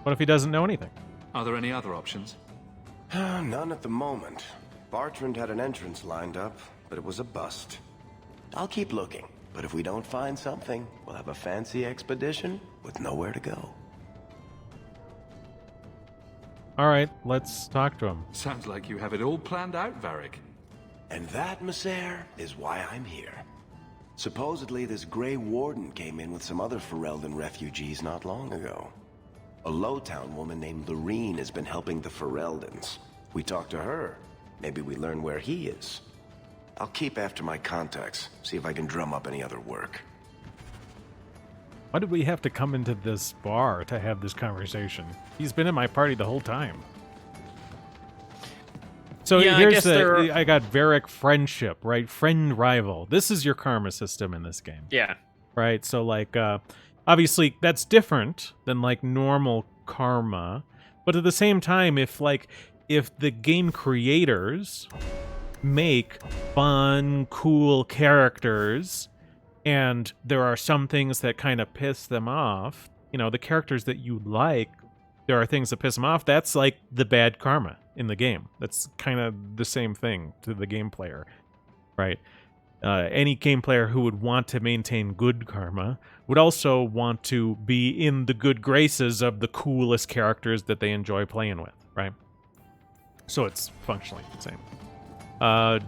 What if he doesn't know anything? Are there any other options? None at the moment. Bartrand had an entrance lined up, but it was a bust. I'll keep looking, but if we don't find something, we'll have a fancy expedition with nowhere to go. Alright, let's talk to him. Sounds like you have it all planned out, Varric. And that, Messer, is why I'm here. Supposedly, this Grey Warden came in with some other Ferelden refugees not long ago. A Lowtown woman named Lorene has been helping the Fereldans. We talked to her. Maybe we learn where he is. I'll keep after my contacts, see if I can drum up any other work. Why did we have to come into this bar to have this conversation? He's been in my party the whole time. So Yeah, here's I got Varric friendship, right? Friend rival. This is your karma system in this game. Yeah. Right? So like obviously that's different than like normal karma, but at the same time if the game creators make fun, cool characters and there are some things that kind of piss them off, you know, the characters that you like, there are things that piss them off, that's like the bad karma in the game. That's kind of the same thing to the game player, right? Any game player who would want to maintain good karma would also want to be in the good graces of the coolest characters that they enjoy playing with, right? So it's functionally the same.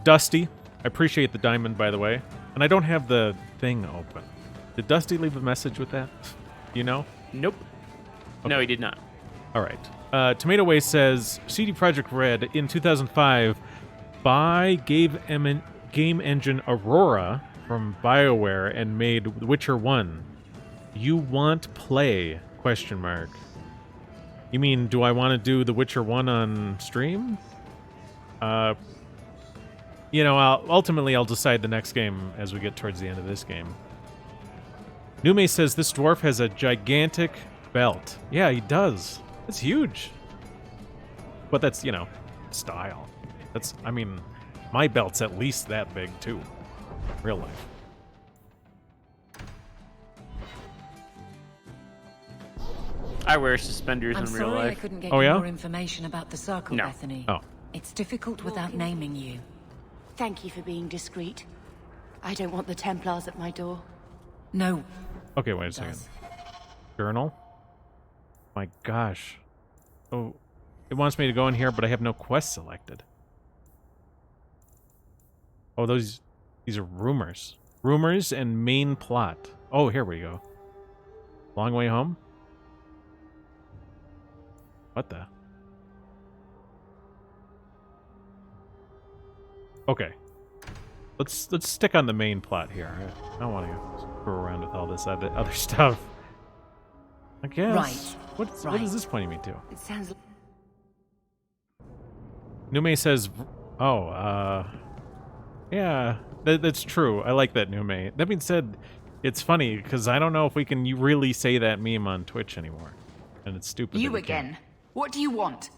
Dusty, I appreciate the diamond, by the way. And I don't have the thing open. Did Dusty leave a message with that? You know? Nope. Okay. No, he did not. All right. Tomato Way says, CD Projekt Red in 2005 game engine Aurora from BioWare and made Witcher 1. You want play? ? You mean, do I want to do The Witcher 1 on stream? You know, ultimately I'll decide the next game as we get towards the end of this game. Nume says this dwarf has a gigantic belt. Yeah, he does. It's huge. But that's, you know, style. That's, I mean, my belt's at least that big, too. Real life. I wear suspenders in real life. I couldn't get Oh, yeah? more information about the circle, No. Bethany. Oh. It's difficult without naming you. Thank you for being discreet. I don't want the Templars at my door. No. Okay, wait a second. Journal? My gosh. Oh, it wants me to go in here, but I have no quest selected. Oh, these are rumors. Rumors and main plot. Oh, here we go. Long way home? What the? Okay. Let's stick on the main plot here. I don't want to screw around with all this other stuff. I guess. Right. What is this pointing me to? It sounds. Nume says, yeah, that's true. I like that, Nume. That being said, it's funny because I don't know if we can really say that meme on Twitch anymore, and it's stupid. You again. What do you want?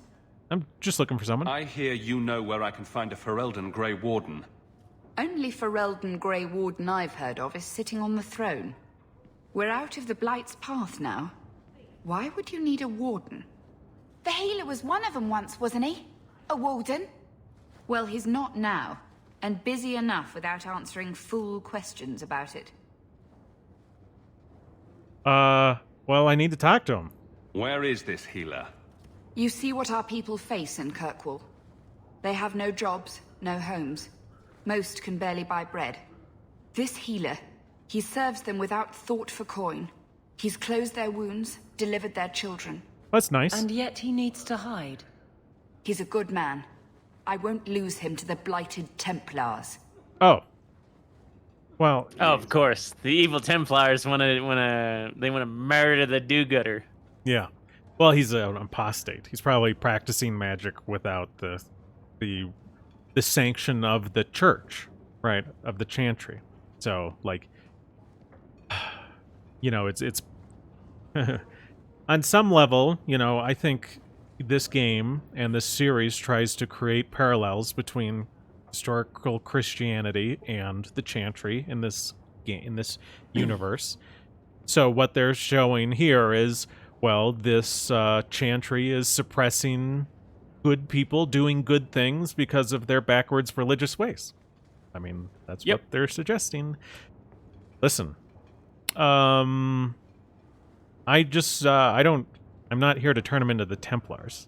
I'm just looking for someone. I hear you know where I can find a Ferelden Grey Warden. Only Ferelden Grey Warden I've heard of is sitting on the throne. We're out of the Blight's path now. Why would you need a warden? The healer was one of them once, wasn't he? A warden? Well, he's not now, and busy enough without answering fool questions about it. Well, I need to talk to him. Where is this healer? You see what our people face in Kirkwall. They have no jobs, no homes. Most can barely buy bread. This healer, he serves them without thought for coin. He's closed their wounds, delivered their children. That's nice. And yet he needs to hide. He's a good man. I won't lose him to the blighted Templars. Oh. Well. Oh, of course. The evil Templars want to murder the do-gooder. Yeah. Well, he's an apostate. He's probably practicing magic without the sanction of the church, right? Of the chantry. So, like, you know, it's on some level, you know, I think this game and this series tries to create parallels between historical Christianity and the chantry in this game, in this universe. So what they're showing here is, well, this chantry is suppressing good people doing good things because of their backwards religious ways. I mean, that's what they're suggesting. Listen, I'm not here to turn him into the Templars.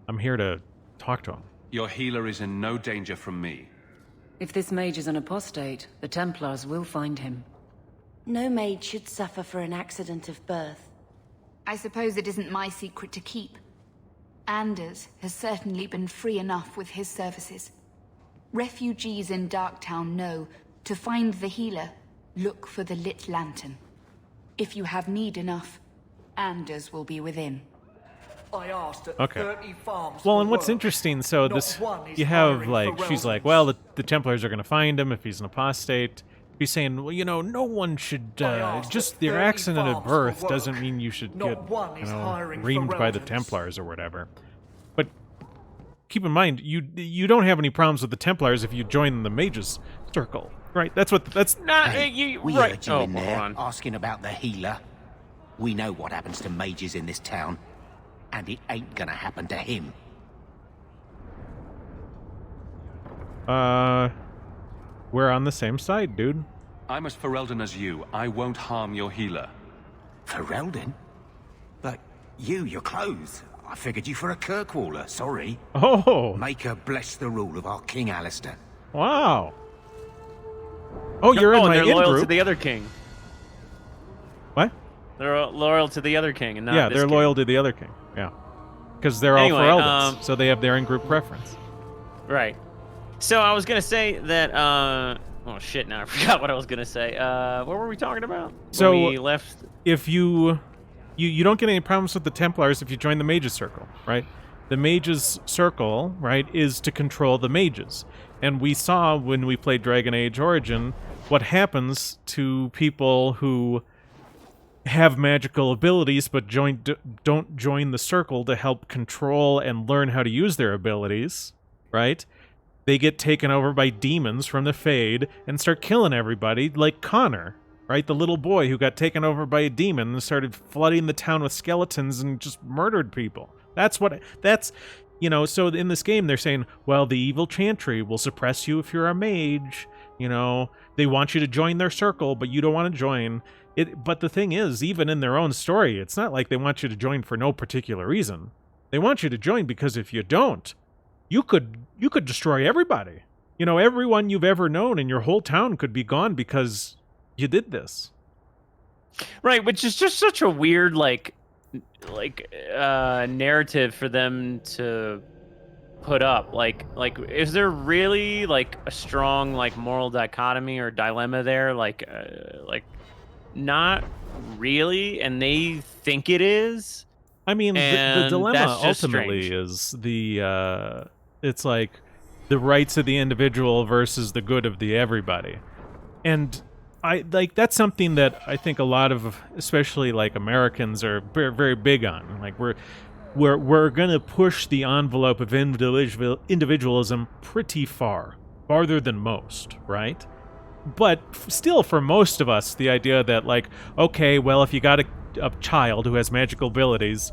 I'm here to talk to him. Your healer is in no danger from me. If this mage is an apostate, the Templars will find him. No maid should suffer for an accident of birth. I suppose it isn't my secret to keep. Anders has certainly been free enough with his services. Refugees in Darktown know to find the healer, look for the lit lantern. If you have need enough, Anders will be within. I asked at Okay. 30 farms Well, for and what's work. interesting, so Not this, one is you have, hiring like, for she's like, Reldans. well, the Templars are going to find him if he's an apostate. He's saying, well, you know, no one should, just their 30 accident at farms for birth work. doesn't mean you should Not get, one is hiring for reamed by the Reldans. Templars or whatever. But keep in mind, you don't have any problems with the Templars if you join the Mages Circle, right? That's Not Hey, you. we Right. heard you Oh, in there hold on. asking about the healer. We know what happens to mages in this town, and it ain't gonna happen to him. We're on the same side, dude. I'm as Ferelden as you. I won't harm your healer. Ferelden? But your clothes. I figured you for a Kirkwaller, sorry. Oh. Make her bless the rule of our King Alistair. Wow. Oh, you're in my they're loyal in-group. to the other king. What? They're loyal to the other king, and not Yeah, this they're king. loyal to the other king. Yeah. Because they're Anyway, all Fereldans, so they have their in-group preference. Right. So I was gonna say that. Oh shit! Now I forgot what I was gonna say. What were we talking about? So When we left. If you don't get any problems with the Templars if you join the Mages Circle, right? The Mages Circle, right, is to control the mages. And we saw when we played Dragon Age Origin what happens to people who have magical abilities but don't join the circle to help control and learn how to use their abilities, right? They get taken over by demons from the Fade and start killing everybody, like Connor, right? The little boy who got taken over by a demon and started flooding the town with skeletons and just murdered people. So in this game they're saying, well, the evil chantry will suppress you if you're a mage. They want you to join their circle, but you don't want to join. But the thing is, even in their own story, it's not like they want you to join for no particular reason. They want you to join because if you don't, you could destroy everybody. Everyone you've ever known in your whole town could be gone because you did this. Right, which is just such a weird narrative for them to put up. Like is there really a strong moral dichotomy or dilemma there? Not really, and they think it is. I mean, the dilemma ultimately strange. is it's like the rights of the individual versus the good of the everybody. And that's something that I think a lot of, especially Americans, are very, very big on. We're gonna push the envelope of individualism pretty farther than most, right? But still, for most of us, the idea that okay, well, if you got a child who has magical abilities,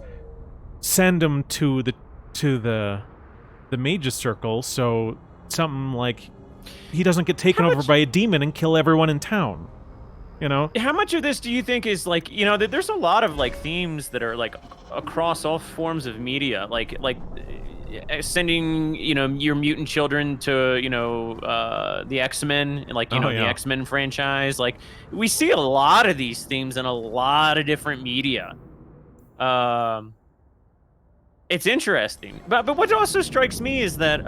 send him to the Mages Circle, so something he doesn't get taken over by a demon and kill everyone in town. How much of this do you think is there's a lot of themes that are across all forms of media, sending your mutant children to the X-Men, the X-Men franchise. We see a lot of these themes in a lot of different media. It's interesting, but what also strikes me is that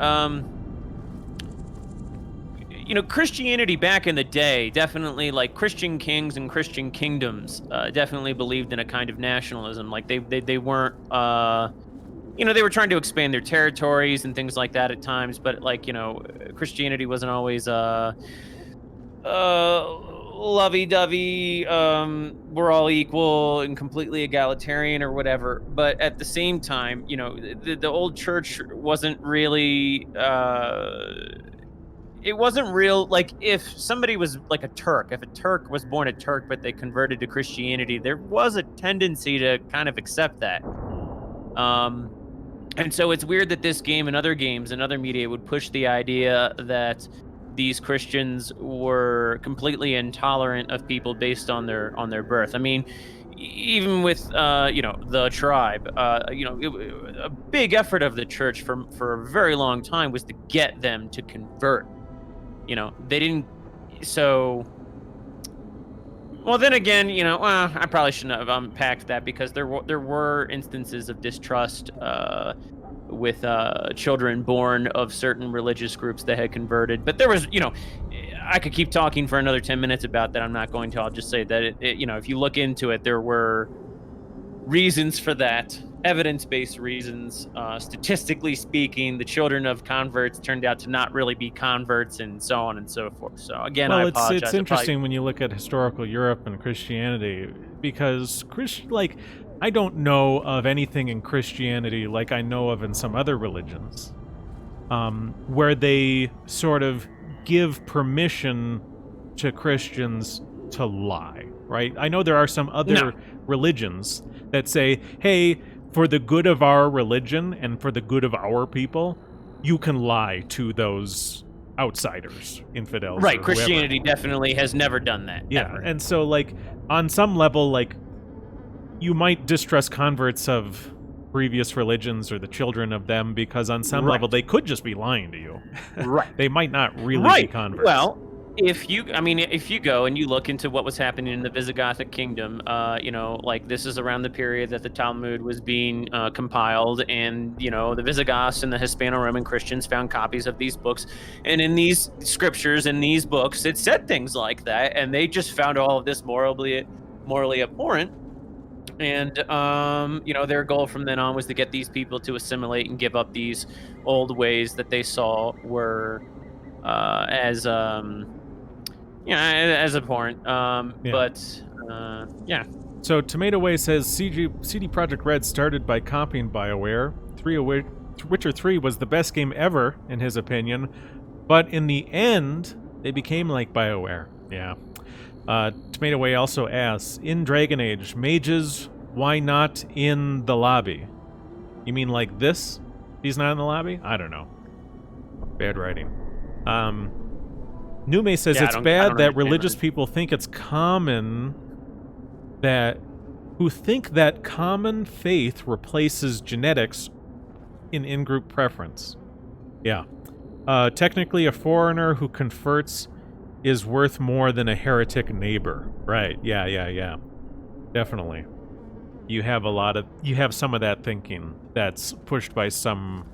Christianity back in the day, definitely Christian kings and Christian kingdoms definitely believed in a kind of nationalism. They weren't they were trying to expand their territories and things like that at times, but Christianity wasn't always lovey-dovey, we're all equal and completely egalitarian or whatever. But at the same time, the old church wasn't really it wasn't real. If somebody was if a Turk was born a Turk but they converted to Christianity, there was a tendency to kind of accept that. And so it's weird that this game and other games and other media would push the idea that these Christians were completely intolerant of people based on their birth. I mean, even with the tribe, a big effort of the church for a very long time was to get them to convert. They didn't. So, well, then again, I probably shouldn't have unpacked that, because there were instances of distrust children born of certain religious groups that had converted. But there was, I could keep talking for another 10 minutes about that. I'm not going to. I'll just say that, if you look into it, there were reasons for that, evidence-based reasons. Statistically speaking, the children of converts turned out to not really be converts, and so on and so forth. So again, I apologize. It's interesting when you look at historical Europe and Christianity, because I don't know of anything in Christianity like I know of in some other religions, where they sort of give permission to Christians to lie, right? I know there are some other religions that say, hey, for the good of our religion and for the good of our people, you can lie to those outsiders, infidels. Right, Christianity definitely has never done that. Yeah, ever. and so, on some level, you might distrust converts of previous religions or the children of them because on some level they could just be lying to you. Right. They might not really be converts. Well, if you go and you look into what was happening in the Visigothic kingdom, this is around the period that the Talmud was being compiled, and the Visigoths and the Hispano-Roman Christians found copies of these books, and in these scriptures, in these books, it said things like that, and they just found all of this morally abhorrent. And their goal from then on was to get these people to assimilate and give up these old ways that they saw were as abhorrent. So Tomato Way says CD Projekt Red started by copying BioWare. Witcher 3 was the best game ever, in his opinion, but in the end, they became like BioWare. Yeah. Tomato Way also asks, in Dragon Age, mages, why not in the lobby? You mean like this? He's not in the lobby? I don't know. Bad writing. Nume says it's bad that religious people think it's common who think that common faith replaces genetics in in-group preference. Yeah. Technically, a foreigner who converts is worth more than a heretic neighbor. Right. Yeah. Definitely. You have some of that thinking that's pushed by some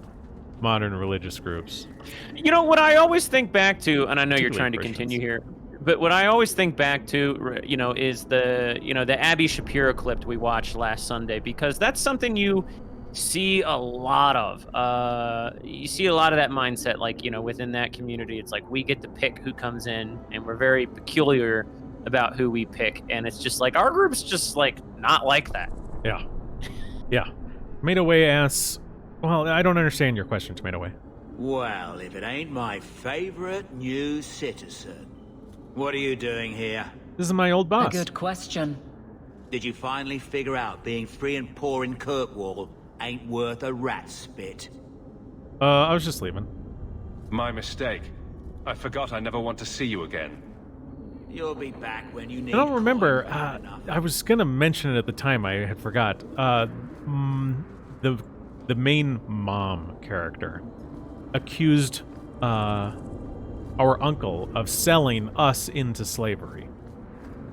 modern religious groups. What I always think back to, and I know you're trying to continue here, but what I always think back to, is the Abby Shapiro clip we watched last Sunday, because that's something you see a lot of. You see a lot of that mindset, within that community. It's like we get to pick who comes in, and we're very peculiar about who we pick, and it's just like our group's just not like that. Yeah. Tomato Way asks, well, I don't understand your question, Tomato Way. Well, if it ain't my favorite new citizen. What are you doing here? This is my old boss. A good question. Did you finally figure out being free and poor in Kirkwall ain't worth a rat's spit? I was just leaving. My mistake. I forgot I never want to see you again. You'll be back when you need. I don't remember. I was gonna mention it at the time. I had forgot. The main mom character accused our uncle of selling us into slavery.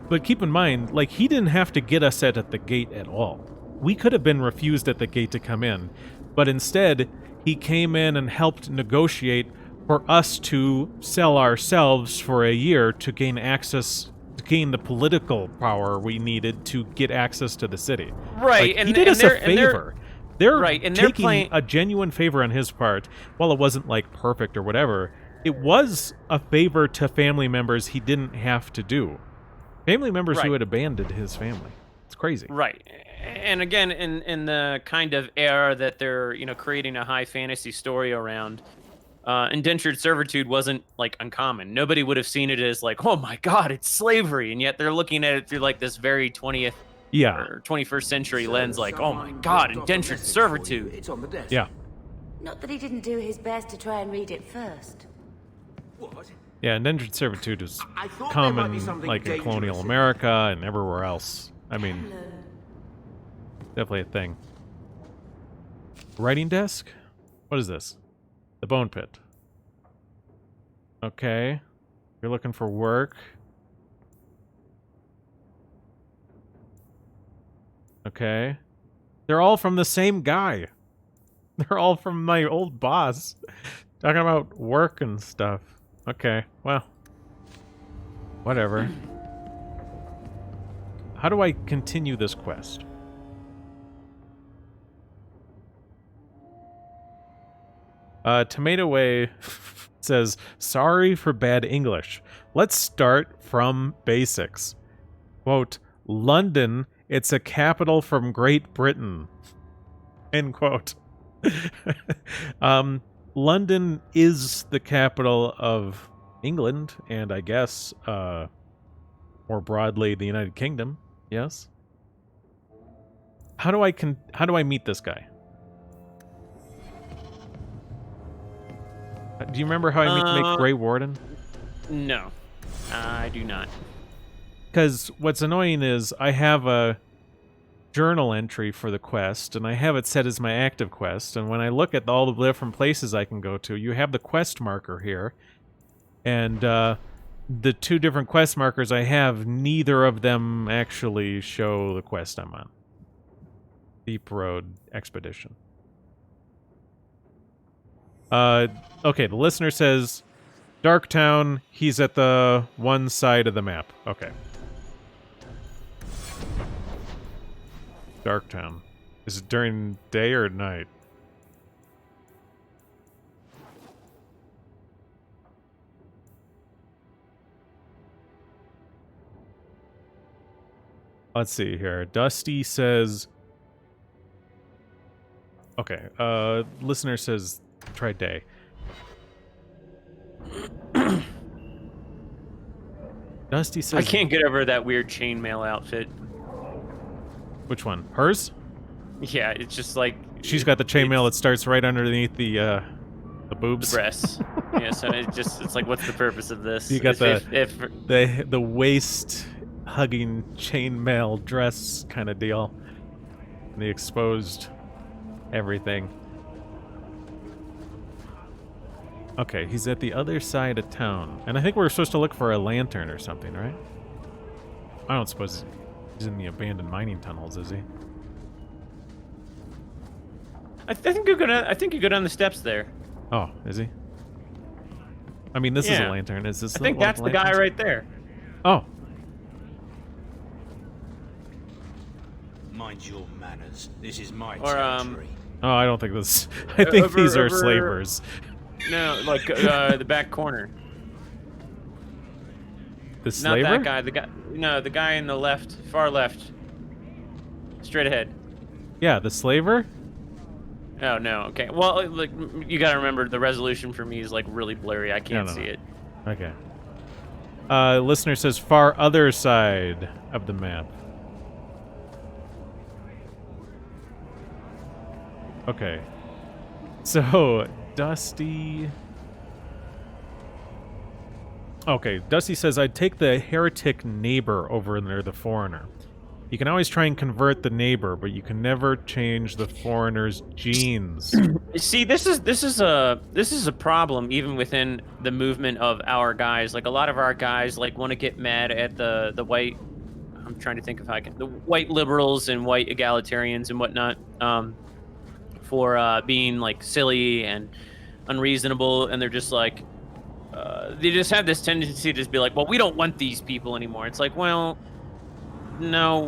But keep in mind, he didn't have to get us at the gate at all. We could have been refused at the gate to come in, but instead, he came in and helped negotiate for us to sell ourselves for a year to gain the political power we needed to get access to the city. Right, he did us a favor. They're taking a genuine favor on his part. While it wasn't perfect or whatever, it was a favor to family members he didn't have to do. Family members who had abandoned his family. It's crazy. Right. And again, in the kind of era that they're, creating a high fantasy story around, indentured servitude wasn't uncommon. Nobody would have seen it as oh my god, it's slavery, and yet they're looking at it through this very 20th or 21st century lens, oh my god, indentured servitude. It's on the desk. Yeah. Not that he didn't do his best to try and read it first. What? Yeah, indentured servitude is common in colonial America and everywhere else. I mean, definitely a thing. Writing desk? What is this? The Bone Pit. Okay. You're looking for work. Okay. They're all from the same guy. They're all from my old boss. Talking about work and stuff. Okay, well. Whatever. How do I continue this quest? Tomato Way says, sorry for bad English. Let's start from basics. Quote, London, it's a capital from Great Britain. End quote. London is the capital of England, and I guess, more broadly, the United Kingdom. Yes? How do I meet this guy? Do you remember how I make Grey Warden? No, I do not. Because what's annoying is I have a journal entry for the quest, and I have it set as my active quest, and when I look at all the different places I can go to, you have the quest marker here, and the two different quest markers I have, neither of them actually show the quest I'm on. Deep Road Expedition. Okay, the listener says, Darktown, he's at the one side of the map. Okay. Darktown. Is it during day or night? Let's see here. Dusty says... Okay, listener says try day. Dusty says... I can't get over that weird chainmail outfit. Which one? Hers? Yeah, it's just like... She's got the chainmail that starts right underneath the boobs. The breasts. Yeah, so it's like, what's the purpose of this? You got if the waist hugging chainmail dress kind of deal. And the exposed everything. Okay, he's at the other side of town. And I think we're supposed to look for a lantern or something, right? I don't suppose he's in the abandoned mining tunnels, is he? I think you go down the steps there. Oh, is he? I mean, this is a lantern. Is this? I think that's the guy right there. Oh. Mind your manners. This is my Or, territory. Oh, I don't think this. I think these are slavers. No, like the back corner. The slaver? Not that guy. The guy in the left, far left, straight ahead. Yeah, the slaver. Oh no. Okay. Well, like you gotta remember, the resolution for me is like really blurry. I can't see it. Okay. Listener says far other side of the map. Okay. So, Dusty... Okay, Dusty says, I'd take the heretic neighbor over there, the foreigner. You can always try and convert the neighbor, but you can never change the foreigner's genes. See, this is a problem even within the movement of our guys. Like a lot of our guys like want to get mad at the white. I'm trying to think if I can the white liberals and white egalitarians and whatnot for being like silly and unreasonable, and they're just like they just have this tendency to just be like, well, we don't want these people anymore. It's like, well, no,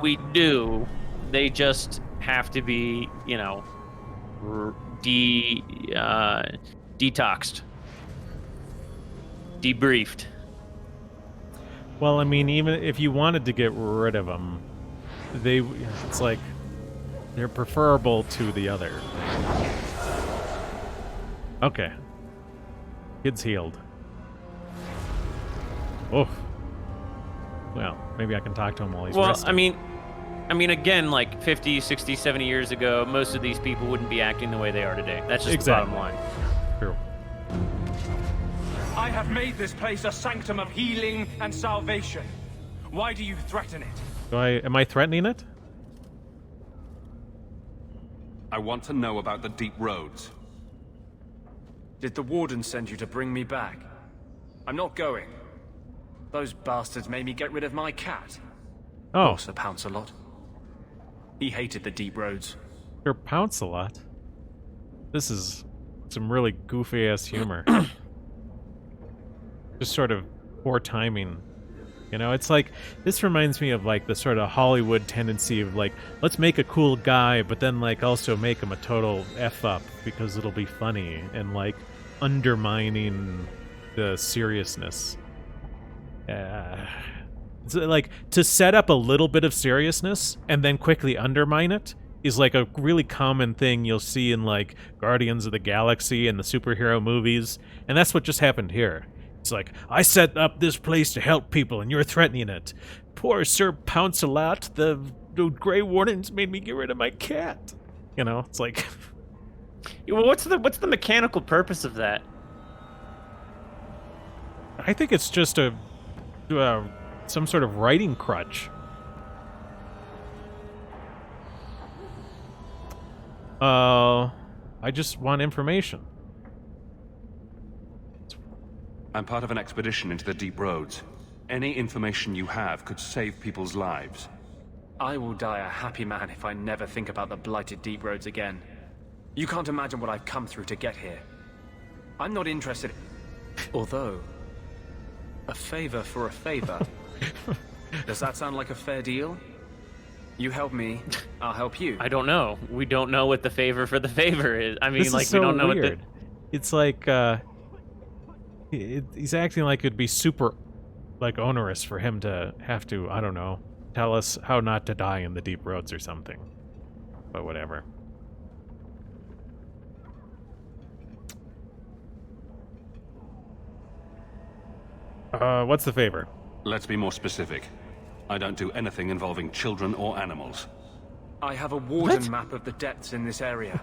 we do. They just have to be, you know, detoxed, debriefed. Well, I mean, even if you wanted to get rid of them, it's like they're preferable to the other. Okay. Kid's healed. Oh. Well, maybe I can talk to him while he's resting. I mean, again, like 50, 60, 70 years ago, most of these people wouldn't be acting the way they are today. That's just the bottom line. True. I have made this place a sanctum of healing and salvation. Why do you threaten it? Am I threatening it? I want to know about the deep roads. Did the Warden send you to bring me back? I'm not going. Those bastards made me get rid of my cat. Oh. Sir Pounce-a-Lot. He hated the deep roads. Sir Pounce-a-Lot? This is some really goofy-ass humor. Just sort of poor timing. You know, it's like, this reminds me of, like, the sort of Hollywood tendency of, like, let's make a cool guy, but then, like, also make him a total F-up because it'll be funny, and, like, undermining the seriousness. It's like, to set up a little bit of seriousness and then quickly undermine it is, like, a really common thing you'll see in, like, Guardians of the Galaxy and the superhero movies, and that's what just happened here. It's like, I set up this place to help people, and you're threatening it. Poor Sir Pounce-a-lot, the Grey Wardens made me get rid of my cat. You know, it's like... Well, what's the mechanical purpose of that? I think it's just some sort of writing crutch. I just want information. I'm part of an expedition into the deep roads. Any information you have could save people's lives. I will die a happy man if I never think about the blighted deep roads again. You can't imagine what I've come through to get here. I'm not interested... Although... a favor for a favor. Does that sound like a fair deal? You help me, I'll help you. I don't know. We don't know what the favor for the favor is. I mean, this like, is so we don't know weird. what the... It's like, he's acting like it'd be super, like, onerous for him to have to, I don't know, tell us how not to die in the deep roads or something. But whatever. What's the favor? Let's be more specific. I don't do anything involving children or animals. I have a Warden map of the depths in this area.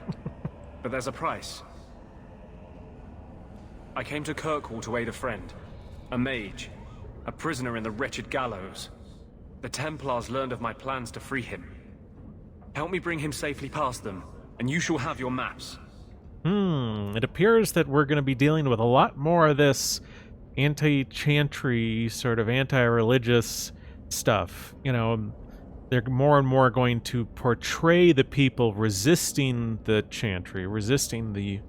But there's a price. I came to Kirkwall to aid a friend. A mage. A prisoner in the wretched gallows. The Templars learned of my plans to free him. Help me bring him safely past them, and you shall have your maps. It appears that we're going to be dealing with a lot more of this anti-chantry, sort of anti-religious stuff. You know, they're more and more going to portray the people resisting the chantry, resisting the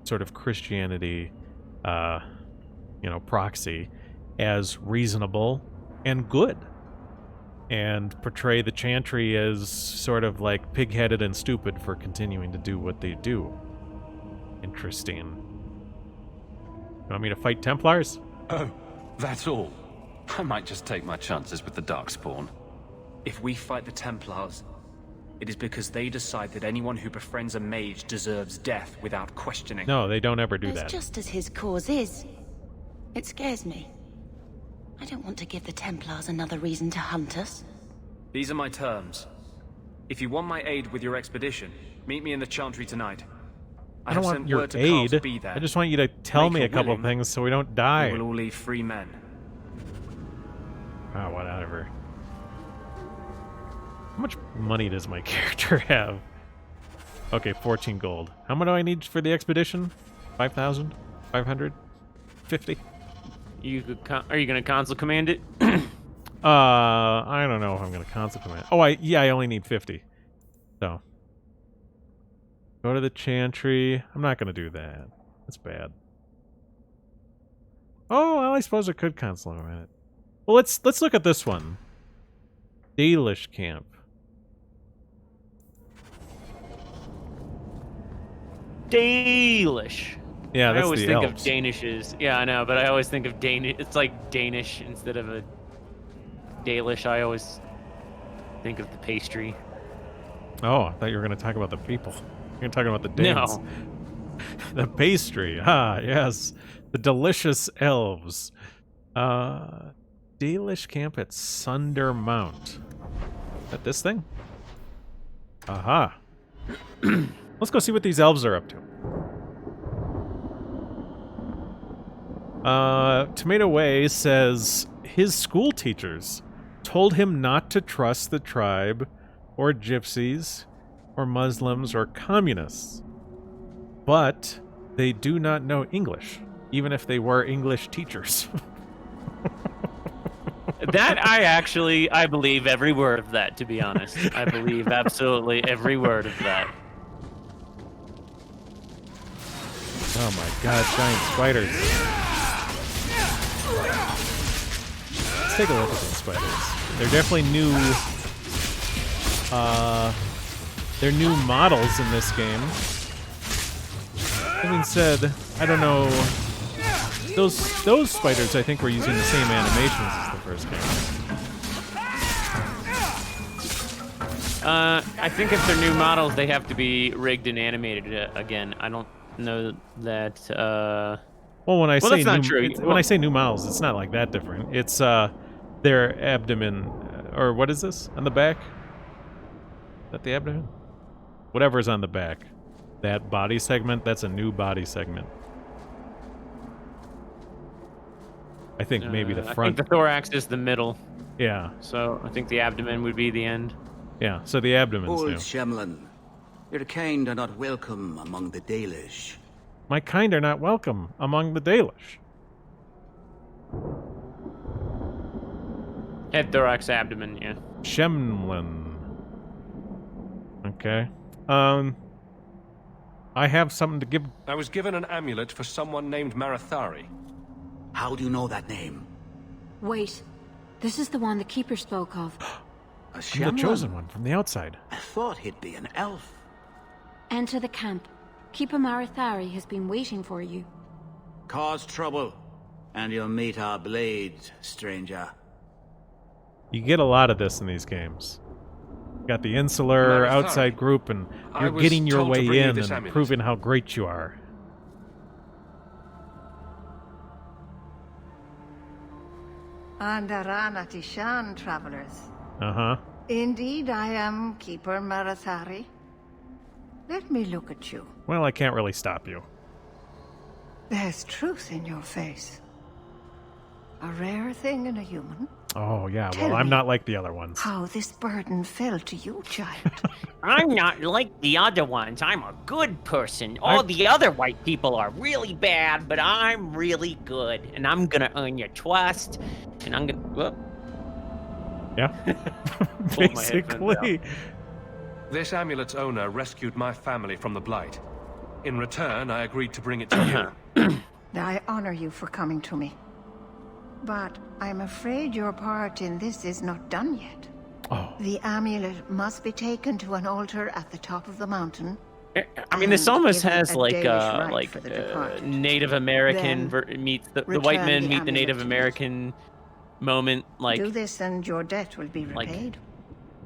sort of Christianity, you know, proxy, as reasonable and good, and portray the chantry as sort of like pig-headed and stupid for continuing to do what they do. Interesting. You want me to fight Templars? Oh, that's all. I might just take my chances with the Darkspawn. If we fight the Templars, it is because they decide that anyone who befriends a mage deserves death without questioning. No, they don't ever do that. As just as his cause is. It scares me. I don't want to give the Templars another reason to hunt us. These are my terms. If you want my aid with your expedition, meet me in the Chantry tonight. I don't want your aid. I just want you to tell me a couple of things so we don't die. We will all leave free men. Oh, whatever. How much money does my character have? Okay, 14 gold. How much do I need for the expedition? 5,000? 500? 50? You could are you going to console command it? I don't know if I'm going to console command. Oh, I only need 50. So. Go to the Chantry. I'm not going to do that. That's bad. Oh, well, I suppose I could console command it. Well, let's look at this one. Dalish camp. Dalish. Yeah, that's I always the think elves. of Danishes. Yeah, I know, but I always think of Danish. It's like Danish instead of a Dalish. I always think of the pastry. Oh, I thought you were going to talk about the people. You're talking about the Danes. No. The pastry. Ah, yes. The delicious elves. Dalish camp at Sunder Mount. Is that this thing? Aha. Let's go see what these elves are up to. Tomato Way says his school teachers told him not to trust the tribe or gypsies or Muslims or communists. But they do not know English, even if they were English teachers. That I believe every word of that, to be honest. I believe absolutely every word of that. Oh my god, giant spiders. Let's take a look at these spiders. They're definitely new. They're new models in this game. Having said, I don't know. Those spiders, I think, were using the same animations as the first game. I think if they're new models, they have to be rigged and animated again. I don't know that. Well, when I say that's not new, true. When I say new models, it's not like that different. It's their abdomen, or what is this on the back? Is that the abdomen? Whatever's on the back. That body segment, that's a new body segment. I think maybe the front. I think the thorax is the middle. Yeah. So I think the abdomen would be the end. Yeah, so the abdomen's Old new. Shemlin, your kind are not welcome among the Dalish. My kind are not welcome among the Dalish. Head, thorax, abdomen, yeah. Shemlin. Okay. I have something to give. I was given an amulet for someone named Marathari. How do you know that name? Wait. This is the one the Keeper spoke of. A I'm Shemlin? the chosen one from the outside. I thought he'd be an elf. Enter the camp. Keeper Marathari has been waiting for you. Cause trouble, and you'll meet our blades, stranger. You get a lot of this in these games. You got the insular Marathari. outside group, and you're was getting your told to way bring you in this and amulet. proving how great you are. Andarana Tishan, travelers. Uh-huh. Indeed, I am Keeper Marathari. Let me look at you. Well, I can't really stop you. There's truth in your face. A rare thing in a human. Oh, yeah, Tell well, I'm me not like the other ones. How this burden fell to you, child. I'm not like the other ones. I'm a good person. All the other white people are really bad, but I'm really good. And I'm gonna earn your trust. And I'm gonna... Whoop. Yeah. Pulled my headphones Basically. This amulet's owner rescued my family from the Blight. In return, I agreed to bring it to you. I honor you for coming to me. But I'm afraid your part in this is not done yet. Oh. The amulet must be taken to an altar at the top of the mountain. I mean, this almost given has a like Dalish rite for the departed. Native American Then meets the white return men the meet the Native amulet to me. American moment. Like, Do this and your debt will be like- repaid.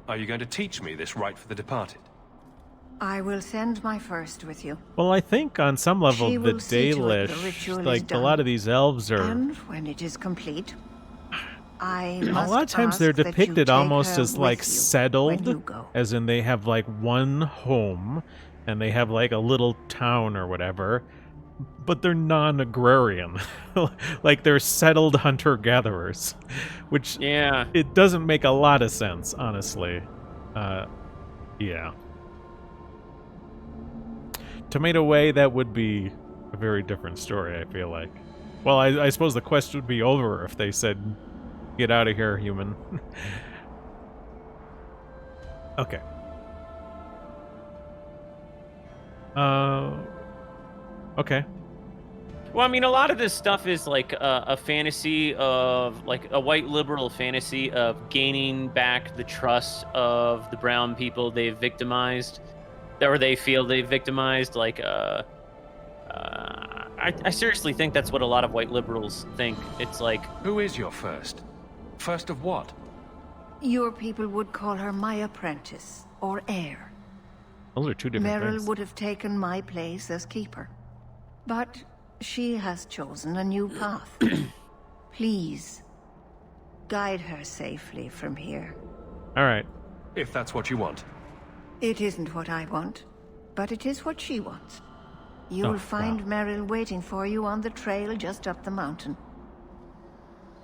Are you going to teach me this rite for the departed? I will send my first with you. Well, I think on some level, She the will see to it the Dalish, ritual is like a done. lot of these elves are... And when it is complete, I A must lot of times ask they're that you depicted take almost her as with like you when settled, you go. as in they have like one home and they have like a little town or whatever, but they're non-agrarian. Like they're settled hunter-gatherers, which it doesn't make a lot of sense, honestly. Yeah. Tomato Way, that would be a very different story, I feel like. Well, I suppose the quest would be over if they said, get out of here, human. Okay. Okay. well, I mean, a lot of this stuff is like a fantasy of, like a white liberal fantasy of gaining back the trust of the brown people they've victimized, or they feel they've victimized. Like, I seriously think that's what a lot of white liberals think. It's like, who is your first? First of what? Your people would call her my apprentice, or heir. Those are two different Meryl things. would have taken my place as keeper. But she has chosen a new path. Please, guide her safely from here. All right. If that's what you want. It isn't what I want, but it is what she wants. You'll find Meryl waiting for you on the trail just up the mountain.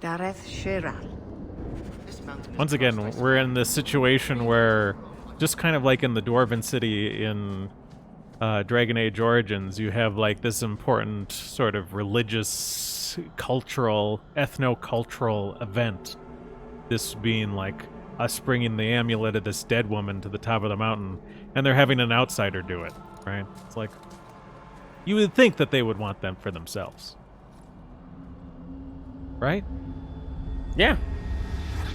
Dareth Shiral. Once again, we're in this situation where, just kind of like in the Dwarven city in Dragon Age Origins, you have like this important sort of religious, cultural, ethno-cultural event. This being like us bringing the amulet of this dead woman to the top of the mountain, and they're having an outsider do it, right? It's like, You would think that they would want them for themselves. Right? Yeah.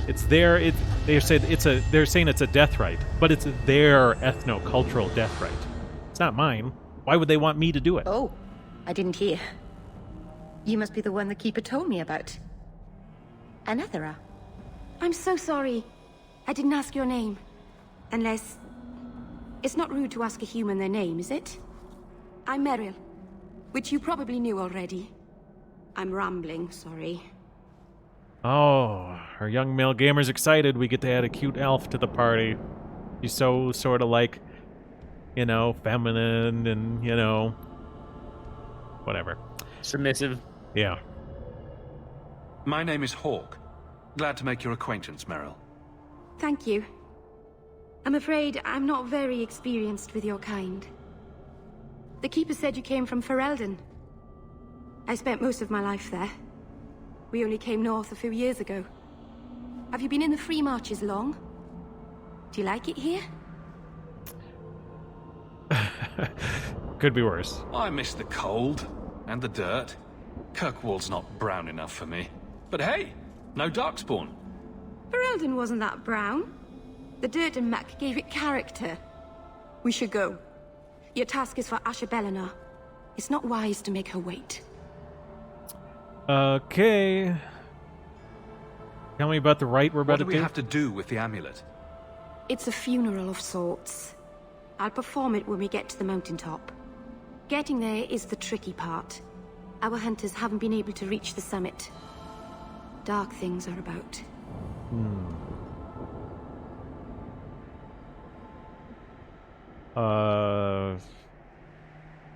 It's their they're saying it's a death right, but it's their ethno-cultural death right. It's not mine. Why would they want me to do it? Oh, I didn't hear. You must be the one the Keeper told me about. Anathera. I'm so sorry. I didn't ask your name. Unless... It's not rude to ask a human their name, is it? I'm Meryl, which you probably knew already. I'm rambling, sorry. Oh, our young male gamer's excited. We get to add a cute elf to the party. She's so sort of like, you know, feminine and, you know, whatever. Submissive. Yeah. My name is Hawk. Glad to make your acquaintance, Meryl. Thank you. I'm afraid I'm not very experienced with your kind. The Keeper said you came from Ferelden. I spent most of my life there. We only came north a few years ago. Have you been in the Free Marches long? Do you like it here? Could be worse. I miss the cold and the dirt. Kirkwall's not brown enough for me. But hey, no Darkspawn. Ferelden wasn't that brown. The dirt and muck gave it character. We should go. Your task is for Asher Bellinar. It's not wise to make her wait. Okay. Tell me about the rite we're about to do. What do we have to do with the amulet? It's a funeral of sorts. I'll perform it when we get to the mountaintop. Getting there is the tricky part. Our hunters haven't been able to reach the summit. Dark things are about.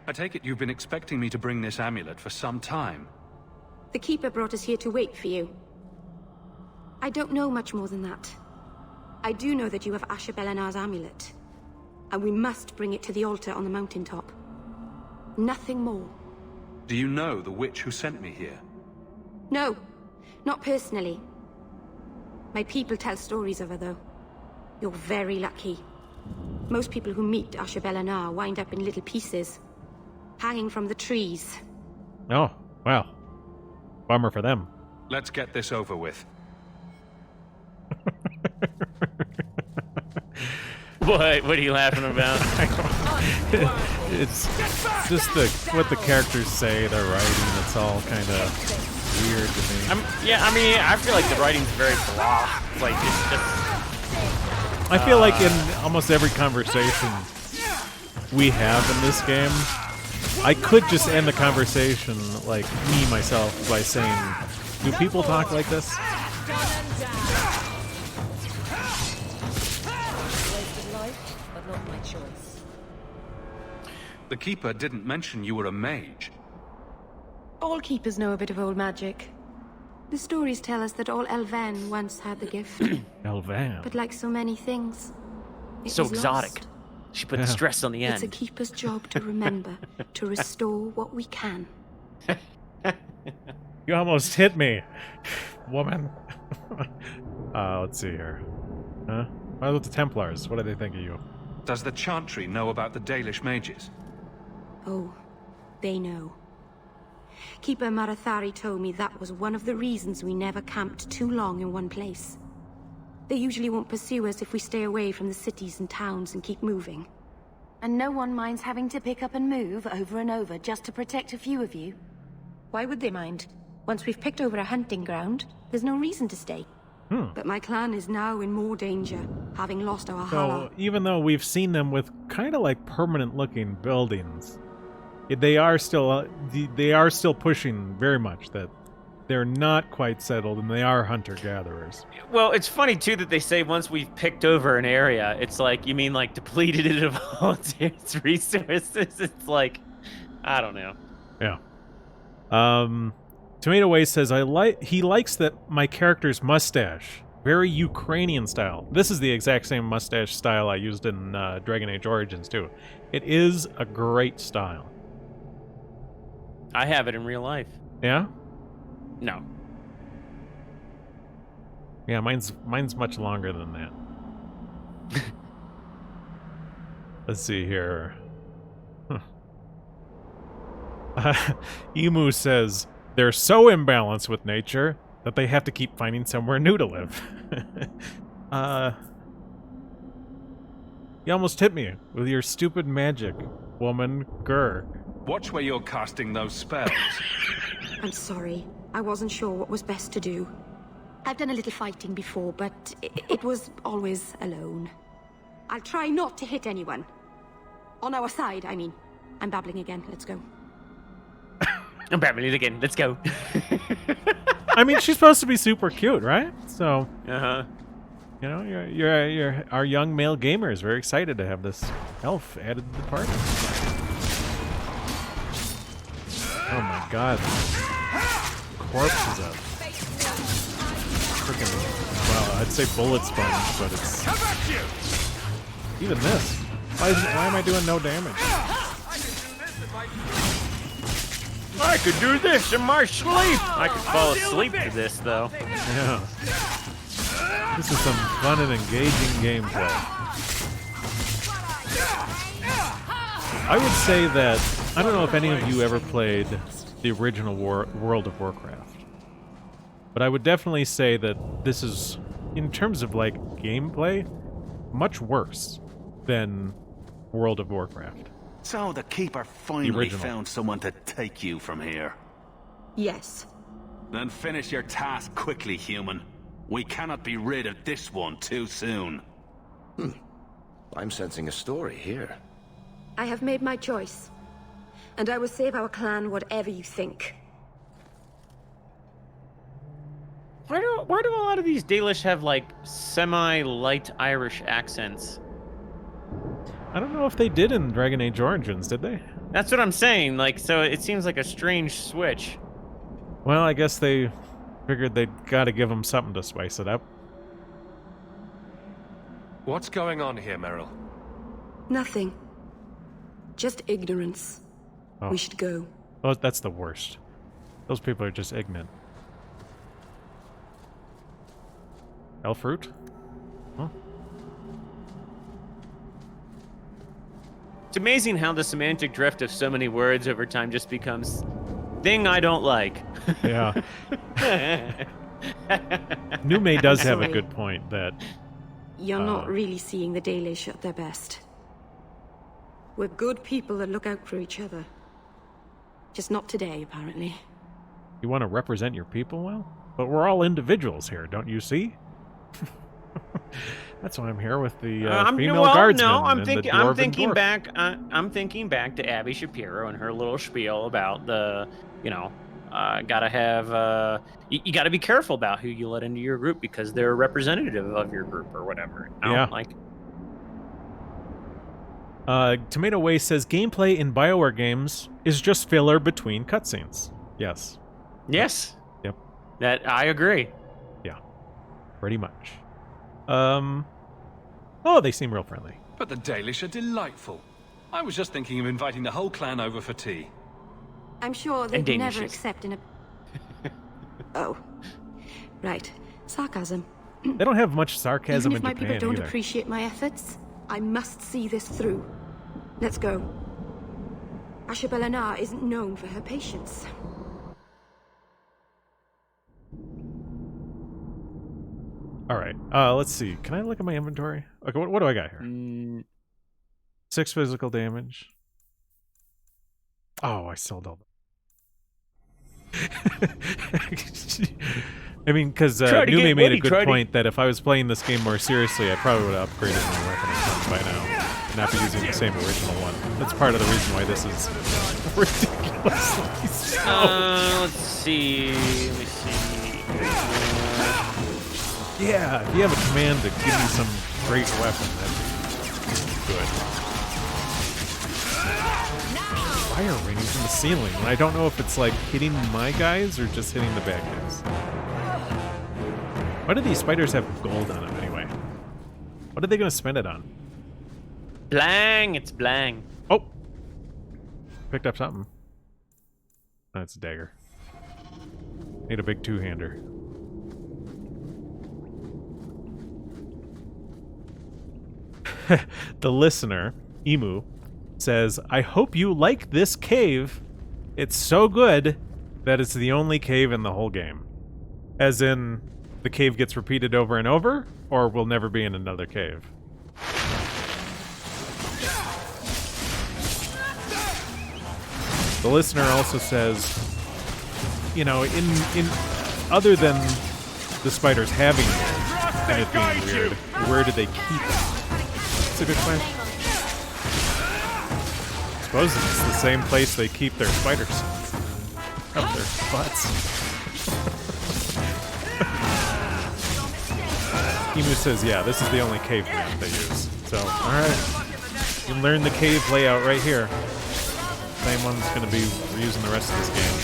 I take it you've been expecting me to bring this amulet for some time. The Keeper brought us here to wait for you. I don't know much more than that. I do know that you have Asher Bellinar's amulet, and we must bring it to the altar on the mountaintop. Nothing more. Do you know the witch who sent me here? No, not personally. My people tell stories of her, though. You're very lucky. Most people who meet Asher Bellinar wind up in little pieces, hanging from the trees. Oh, well. Bummer for them. Let's get this over with. What are you laughing about? It's just what the characters say, their writing. It's all kind of weird to me. I mean, I feel like the writing's very blah. Like, it's just... I feel like in almost every conversation we have in this game, I could just end the conversation, like me, myself, by saying, do people talk like this? But not my choice. The Keeper didn't mention you were a mage. All Keepers know a bit of old magic. The stories tell us that all Elven once had the gift. Elven? But like so many things, it so was exotic. Lost. She put the stress on the end. It's a Keeper's job to remember, to restore what we can. You almost hit me, woman. Let's see here. Huh? What about the Templars? What do they think of you? Does the Chantry know about the Dalish mages? Oh, they know. Keeper Marathari told me that was one of the reasons we never camped too long in one place. They usually won't pursue us if we stay away from the cities and towns and keep moving. And no one minds having to pick up and move over and over just to protect a few of you? Why would they mind? Once we've picked over a hunting ground, there's no reason to stay. But my clan is now in more danger, having lost our Hala. So even though we've seen them with kind of like permanent-looking buildings, they are still pushing very much that they're not quite settled and they are hunter-gatherers. Well, it's funny too that they say once we've picked over an area, it's like, you mean like depleted it of all its resources? It's like, I don't know. Yeah. Tomato Waste says, he likes that my character's mustache. Very Ukrainian style. This is the exact same mustache style I used in Dragon Age Origins, too. It is a great style. I have it in real life. Yeah? No. Yeah, mine's much longer than that. Let's see here. Emu says they're so imbalanced with nature that they have to keep finding somewhere new to live. You almost hit me with your stupid magic, woman. Grr. Watch where you're casting those spells. I'm sorry. I wasn't sure what was best to do. I've done a little fighting before, but it was always alone. I'll try not to hit anyone. On our side, I mean. I'm babbling again. Let's go. I'm babbling again. Let's go. I mean, she's supposed to be super cute, right? So, uh-huh. You know, you're our young male gamer is very excited to have this elf added to the party. Oh my god. Corpses of freaking, well, I'd say bullet sponge, but it's even this. Why am I doing no damage? I could do this in my sleep. I could fall asleep to this, though. Yeah. This is some fun and engaging gameplay. I would say that, I don't know if any of you ever played the original World of Warcraft, but I would definitely say that this is, in terms of like gameplay, much worse than World of Warcraft. So the Keeper finally found someone to take you from here. Yes. Then finish your task quickly, human. We cannot be rid of this one too soon. I'm sensing a story here. I have made my choice. And I will save our clan whatever you think. Why do a lot of these Dalish have, like, semi-light Irish accents? I don't know if they did in Dragon Age Origins, did they? That's what I'm saying. Like, so it seems like a strange switch. Well, I guess they figured they'd got to give them something to spice it up. What's going on here, Meryl? Nothing. Just ignorance. Oh. We should go. Oh, that's the worst. Those people are just ignorant. Elf fruit? Huh? It's amazing how the semantic drift of so many words over time just becomes thing I don't like. Yeah. Nume does have a good point that... You're not really seeing the Dalish at their best. We're good people that look out for each other. Just not today, apparently. You want to represent your people well? But we're all individuals here, don't you see? That's why I'm here with the female guardsmen. No, I'm thinking back. I'm thinking back to Abby Shapiro and her little spiel about the, gotta have. You gotta be careful about who you let into your group because they're a representative of your group or whatever. Yeah. Tomato Way says gameplay in BioWare games is just filler between cutscenes. Yes. Yes. Yep. That I agree. Yeah. Pretty much. Oh, they seem real friendly. But the Dalish are delightful. I was just thinking of inviting the whole clan over for tea. I'm sure they'd never accept in a... Oh. Right. Sarcasm. They don't have much sarcasm Even if in my Japan people don't either. appreciate my efforts, I must see this through. Let's go. Ashabelana isn't known for her patience. All right. Let's see. Can I look at my inventory? Okay, what do I got here? 6 physical damage. Oh, I sold all. I mean, because Nume made a good point that if I was playing this game more seriously, I probably would have upgraded my weapon or something by now, and not be using the same original one. That's part of the reason why this is ridiculously slow. Let's see. Let me see. Yeah, if you have a command to give me some great weapon, that'd be good. Fire raining from the ceiling, and I don't know if it's like hitting my guys or just hitting the bad guys. Why do these spiders have gold on them anyway? What are they going to spend it on? Blang! It's blang. Oh! Picked up something. Oh, it's a dagger. Need a big two-hander. The listener, Emu, says, I hope you like this cave. It's so good that it's the only cave in the whole game. As in, the cave gets repeated over and over, or we'll never be in another cave. The listener also says, you know, in other than the spiders having it and it being weird, where do they keep it? That's a good question. I suppose it's the same place they keep their spiders. Up their butts. Emu says, yeah, this is the only cave map they use. So, alright. You can learn the cave layout right here. Same one's going to be reusing the rest of this game.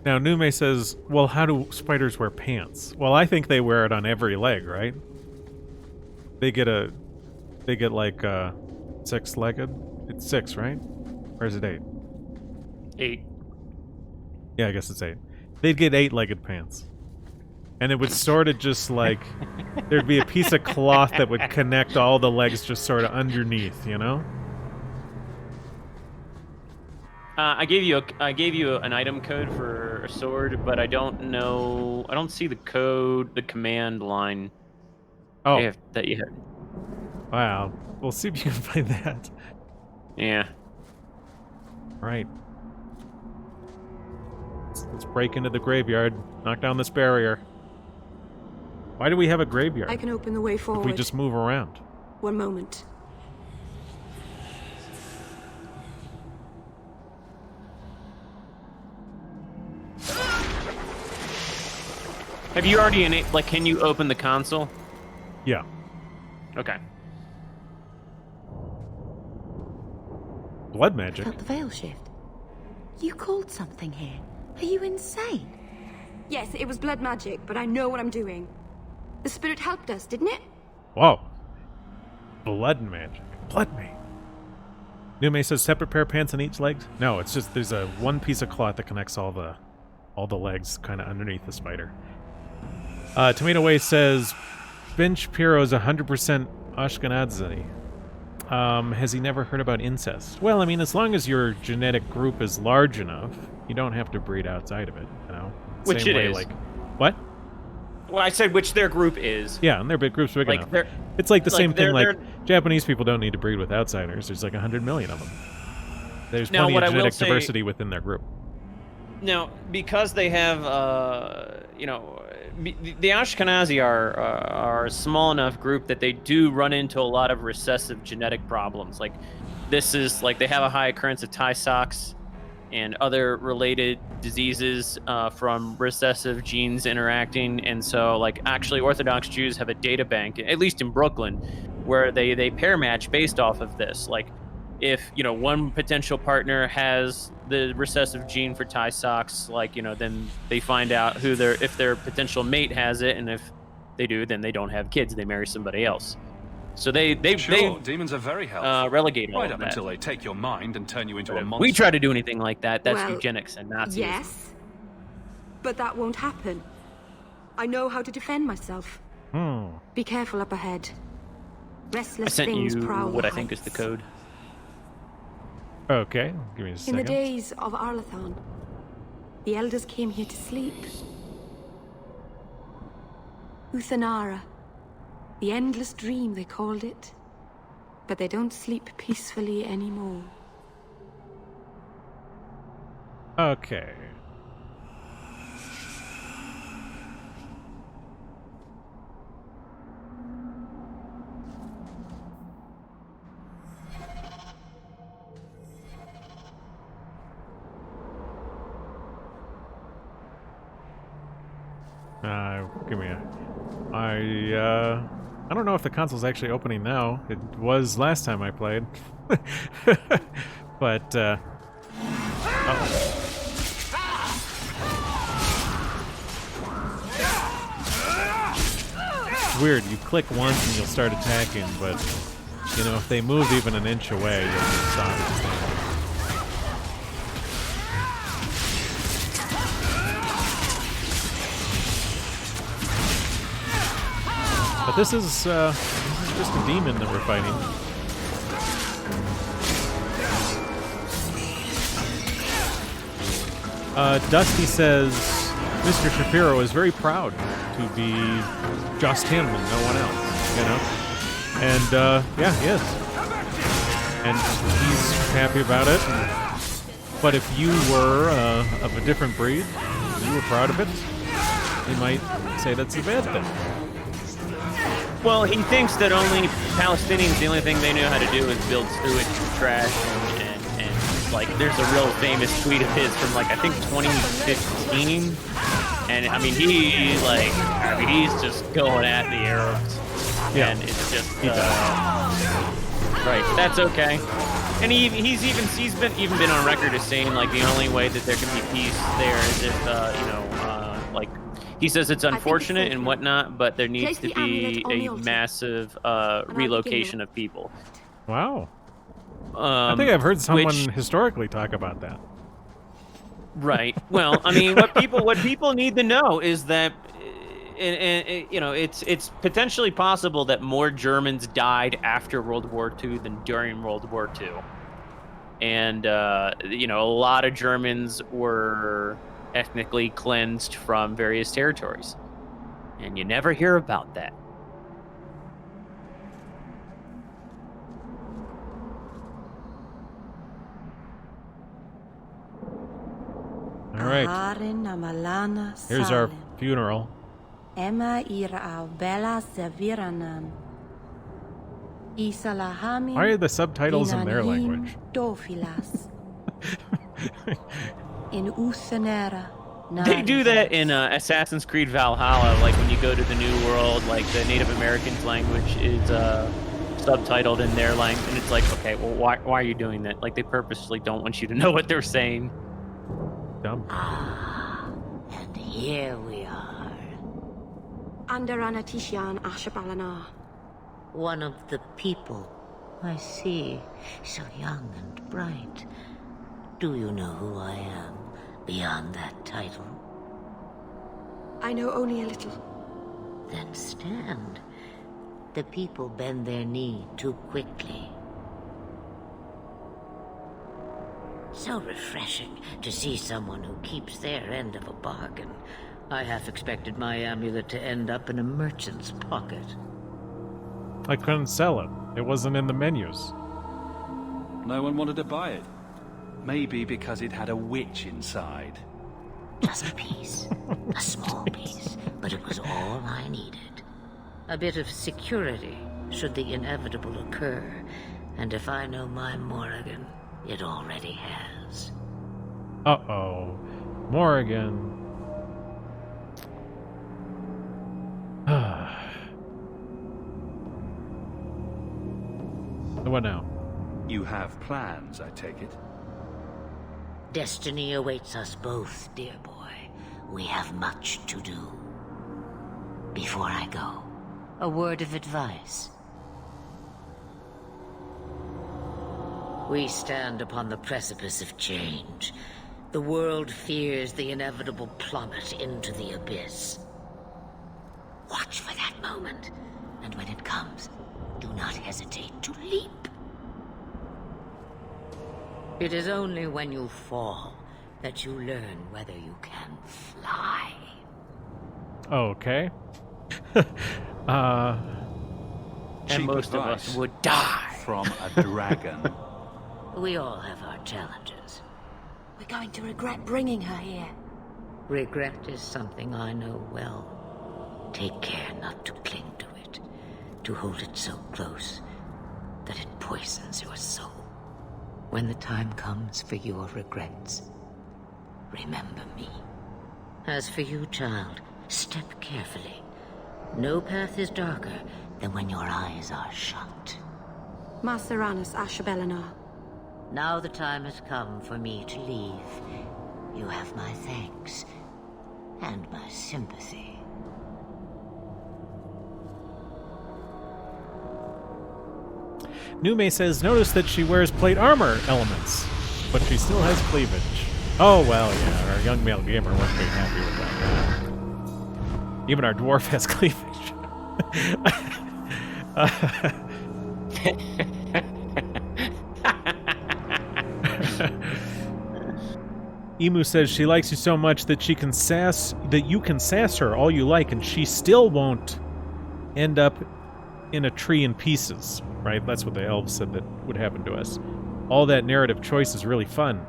Now, Nume says, well, how do spiders wear pants? Well, I think they wear it on every leg, right? They get like, 6-legged? It's 6, right? Or is it 8? 8. Yeah, I guess it's 8. They'd get 8-legged pants. And it would sort of just like, there'd be a piece of cloth that would connect all the legs just sort of underneath, you know? I gave you an item code for a sword, but I don't see the code, the command line. Oh. That you had. Wow. We'll see if you can find that. Yeah. Right. Let's break into the graveyard. Knock down this barrier. Why do we have a graveyard? I can open the way forward. If we just move around. One moment. Have you already can you open the console? Yeah. Okay. Blood magic. Felt the veil shift. You called something here. Are you insane? Yes, it was blood magic, but I know what I'm doing. The spirit helped us, didn't it? Whoa. Blood magic. Blood magic. Nume says separate pair of pants on each leg? No, it's just there's a one piece of cloth that connects all the legs kind of underneath the spider. Tomato Way says Bench Piro's 100% Ashkenazi. Has he never heard about incest? Well, I mean, as long as your genetic group is large enough, you don't have to breed outside of it, you know? Which Same it way, is. like, what? Well, I said which their group is. Yeah, and their big group's big Like, enough. they're- It's like the like, same thing, they're- like, Japanese people don't need to breed with outsiders. There's like 100 million of them. There's Now, plenty what of I will genetic say- diversity within their group. Now, because they have, the Ashkenazi are a small enough group that they do run into a lot of recessive genetic problems. Like, this is, like, they have a high occurrence of Tay Sachs and other related diseases from recessive genes interacting. And so, like, actually Orthodox Jews have a data bank, at least in Brooklyn, where they pair match based off of this. Like, if, one potential partner has the recessive gene for Tay Sachs, like, then they find out if their potential mate has it, and if they do, then they don't have kids. They marry somebody else. So they demons are very helpful. relegate all Right of up that. until they take your mind and turn you into a If monster. we try to do anything like that, that's Well, eugenics and Nazism. Yes, but that won't happen. I know how to defend myself. Be careful up ahead. Restless I sent things you prowl what the I think is the code. Okay, give me a In second. the days of Arlathon, the elders came here to sleep. Uthanara, the endless dream they called it. But they don't sleep peacefully anymore. Okay. Give me a... I don't know if the console's actually opening now. It was last time I played. But, It's weird. You click once and you'll start attacking, but, if they move even an inch away, you'll just stop and stand. But this is just a demon that we're fighting. Dusty says Mr. Shapiro is very proud to be just him and no one else, you know? And, yeah, he is. And he's happy about it. But if you were of a different breed, you were proud of it, you might say that's a bad thing. Well, he thinks that only Palestinians, the only thing they know how to do is build sewage and trash and like, there's a real famous tweet of his from, like, I think 2015. And, I mean, he's just going at the Arabs. Yeah. And it's just, right, that's okay. And he's been on record as saying, like, the only way that there can be peace there is if, like, he says it's unfortunate and whatnot, but there needs to be a massive relocation of people. Wow. I think I've heard someone historically talk about that. Right. Well, I mean, what people need to know is that, you know, it's potentially possible that more Germans died after World War II than during World War II, and you know, a lot of Germans were ethnically cleansed from various territories, and you never hear about that. All right. Here's our funeral. Why are the subtitles in their language? They do that in Assassin's Creed Valhalla, like when you go to the New World, like the Native Americans' language is subtitled in their language, and it's like, okay, well, why are you doing that? Like, they purposely don't want you to know what they're saying. Dumb. And here we are. Under Anatishan Ashabalana. One of the people. I see. So young and bright. Do you know who I am, beyond that title? I know only a little. Then stand. The people bend their knee too quickly. So refreshing to see someone who keeps their end of a bargain. I half expected my amulet to end up in a merchant's pocket. I couldn't sell it. It wasn't in the menus. No one wanted to buy it. Maybe because it had a witch inside. Just a piece. A small piece. But it was all I needed. A bit of security, should the inevitable occur. And if I know my Morrigan, it already has. Uh-oh. Morrigan. What now? You have plans, I take it? Destiny awaits us both, dear boy. We have much to do. Before I go, a word of advice. We stand upon the precipice of change. The world fears the inevitable plummet into the abyss. Watch for that moment, and when it comes, do not hesitate to leap. It is only when you fall that you learn whether you can fly. Okay. And most of us would die. From a dragon. We all have our challenges. We're going to regret bringing her here. Regret is something I know well. Take care not to cling to it, to hold it so close that it poisons your soul. When the time comes for your regrets, remember me. As for you, child, step carefully. No path is darker than when your eyes are shut. Maseranus Ashabelana. Now the time has come for me to leave. You have my thanks and my sympathy. Nume says, notice that she wears plate armor elements, but she still has cleavage. Oh, well, yeah, our young male gamer won't be happy with that. Even our dwarf has cleavage. Emu says she likes you so much that you can sass her all you like, and she still won't end up in a tree in pieces. Right? That's what the elves said that would happen to us. All that narrative choice is really fun.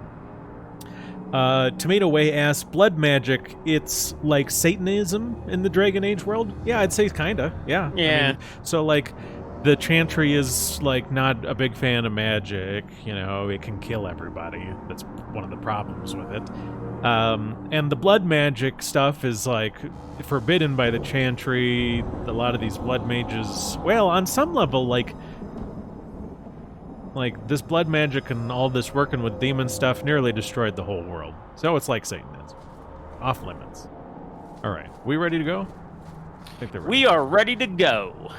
Tomato Way asks, blood magic, it's like Satanism in the Dragon Age world? Yeah, I'd say kinda, yeah. Yeah. I mean, so, like, the Chantry is, like, not a big fan of magic, you know, it can kill everybody. That's one of the problems with it. And the blood magic stuff is, like, forbidden by the Chantry. A lot of these blood mages, well, on some level, like this blood magic and all this working with demon stuff nearly destroyed the whole world. So it's like Satanism. Off limits. All right, we ready to go? I think they're ready. We are ready to go.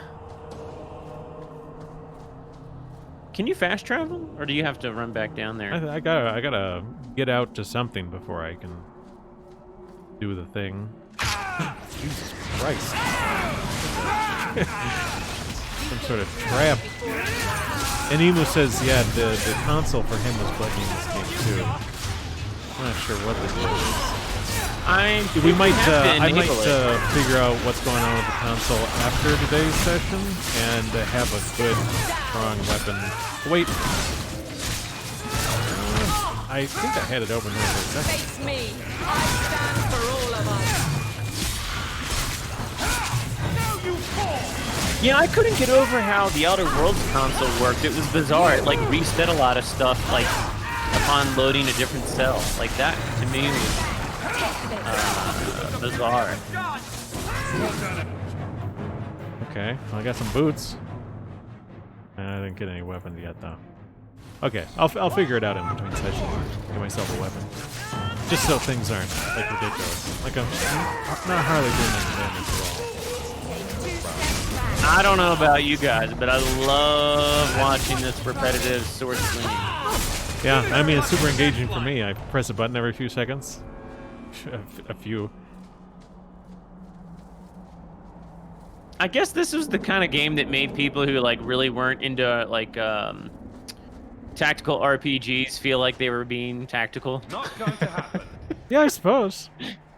Can you fast travel, or do you have to run back down there? I gotta get out to something before I can do the thing. Jesus Christ! Some sort of trap. And Emu says, yeah, the console for him was buggy in this game too. I'm not sure what the deal is. I might figure out what's going on with the console after today's session and have a good, strong weapon. Wait. I think I had it open there for a second. Face me. I stand for all of us. Yeah, I couldn't get over how the Outer Worlds console worked. It was bizarre. It, like, reset a lot of stuff, like, upon loading a different cell. Like, that, to me, was bizarre. Okay, well, I got some boots. I didn't get any weapons yet, though. Okay, I'll figure it out in between sessions. Get myself a weapon. Just so things aren't, like, ridiculous. Like, I'm not hardly doing any damage at all. I don't know about you guys, but I love watching this repetitive sword swinging. Yeah, I mean, it's super engaging for me. I press a button every few seconds. A few. I guess this was the kind of game that made people who, like, really weren't into, like, tactical RPGs feel like they were being tactical. Not going to happen. Yeah, I suppose.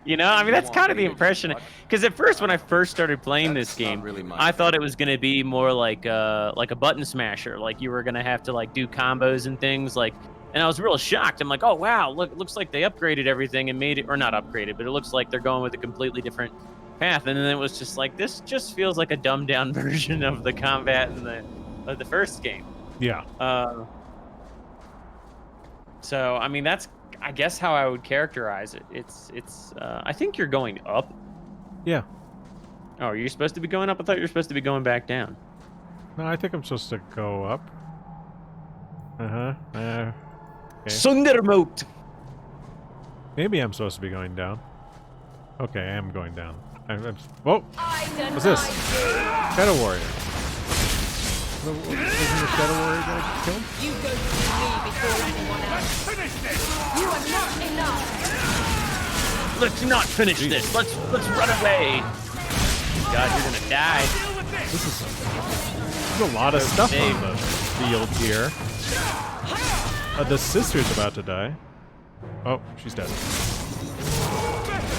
You know, I mean, that's kind of the impression. Because at first, when I first started playing this game, I thought it was going to be more like a button smasher. Like, you were going to have to, like, do combos and things. Like, and I was real shocked. I'm like, oh, wow, looks like they upgraded everything and made it, or not upgraded, but it looks like they're going with a completely different path. And then it was just like, this just feels like a dumbed-down version of the combat in the first game. Yeah. So, I mean, that's, I guess, how I would characterize it. It's. I think you're going up. Yeah. Oh, are you supposed to be going up? I thought you were supposed to be going back down. No, I think I'm supposed to go up. Okay. Sundermote. Maybe I'm supposed to be going down. Okay, I am going down. Whoa! What's this? Shadow Warrior. Isn't the Shadow Warrior that I just killed? You go through me before anyone else. You are not enough. Let's not finish this. Let's run away. God, you're gonna die. This is a lot of stuff on the field here. The sister's about to die. Oh, she's dead. Yeah,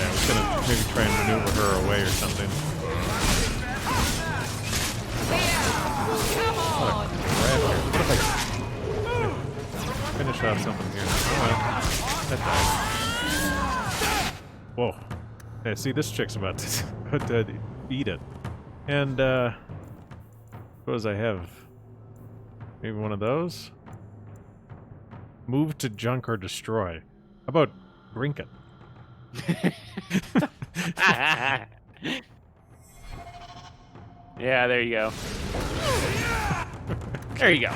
I was gonna maybe try and maneuver her away or something. What if I finish off something here? Oh, well, that died. Whoa. Yeah, see, this chick's about to eat it. And, suppose I have maybe one of those? Move to junk or destroy. How about drink it? Yeah, there you go. There you go.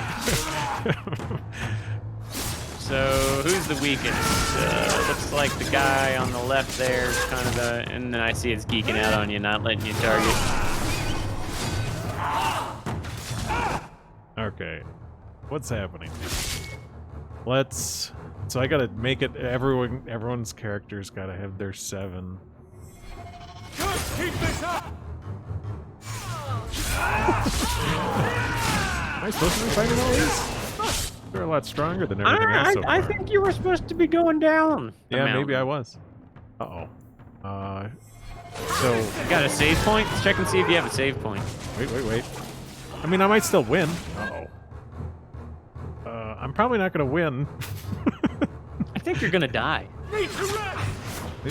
So, who's the weakest? Looks like the guy on the left there is kind of the... And then I see it's geeking out on you, not letting you target. Okay. What's happening? Let's... So I gotta make it... Everyone's character's gotta have their 7. Just keep this up. Am I supposed to be fighting all these? They're a lot stronger than everything else so far. I think you were supposed to be going down. Yeah, maybe I was. Uh-oh. So... You got a save point? Let's check and see if you have a save point. Wait. I mean, I might still win. Uh-oh. I'm probably not going to win. I think you're going to die. Maybe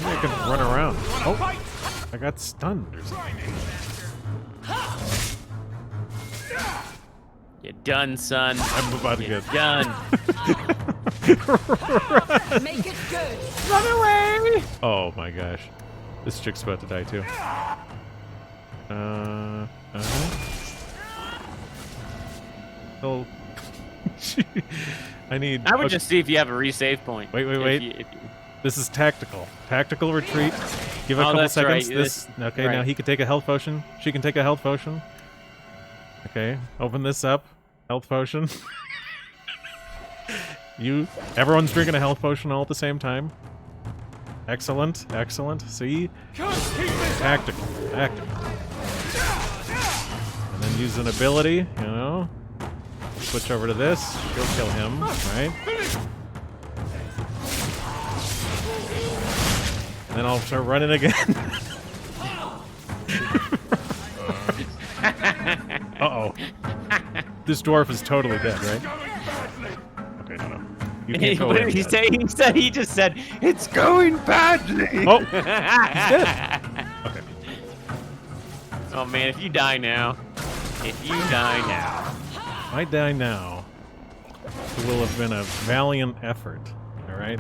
I can run around. Oh, I got stunned or something. You're done, son. I'm about to get done. Make it good. Run away! Oh my gosh. This chick's about to die too. Oh. I would just see if you have a resave point. Wait. This is tactical. Tactical retreat. Give it a couple seconds. Right. Okay, right. Now he can take a health potion. She can take a health potion. Okay, open this up. Health potion. Everyone's drinking a health potion all at the same time. Excellent. See? Tactical. And then use an ability, Switch over to this. She'll kill him, right? And then I'll start running again. Uh-oh. This dwarf is totally dead, right? Okay, no. You can't go What did he say? He just said, it's going badly. Oh, he's dead. Okay. Oh, man, if you die now. If I die now, it will have been a valiant effort, all right?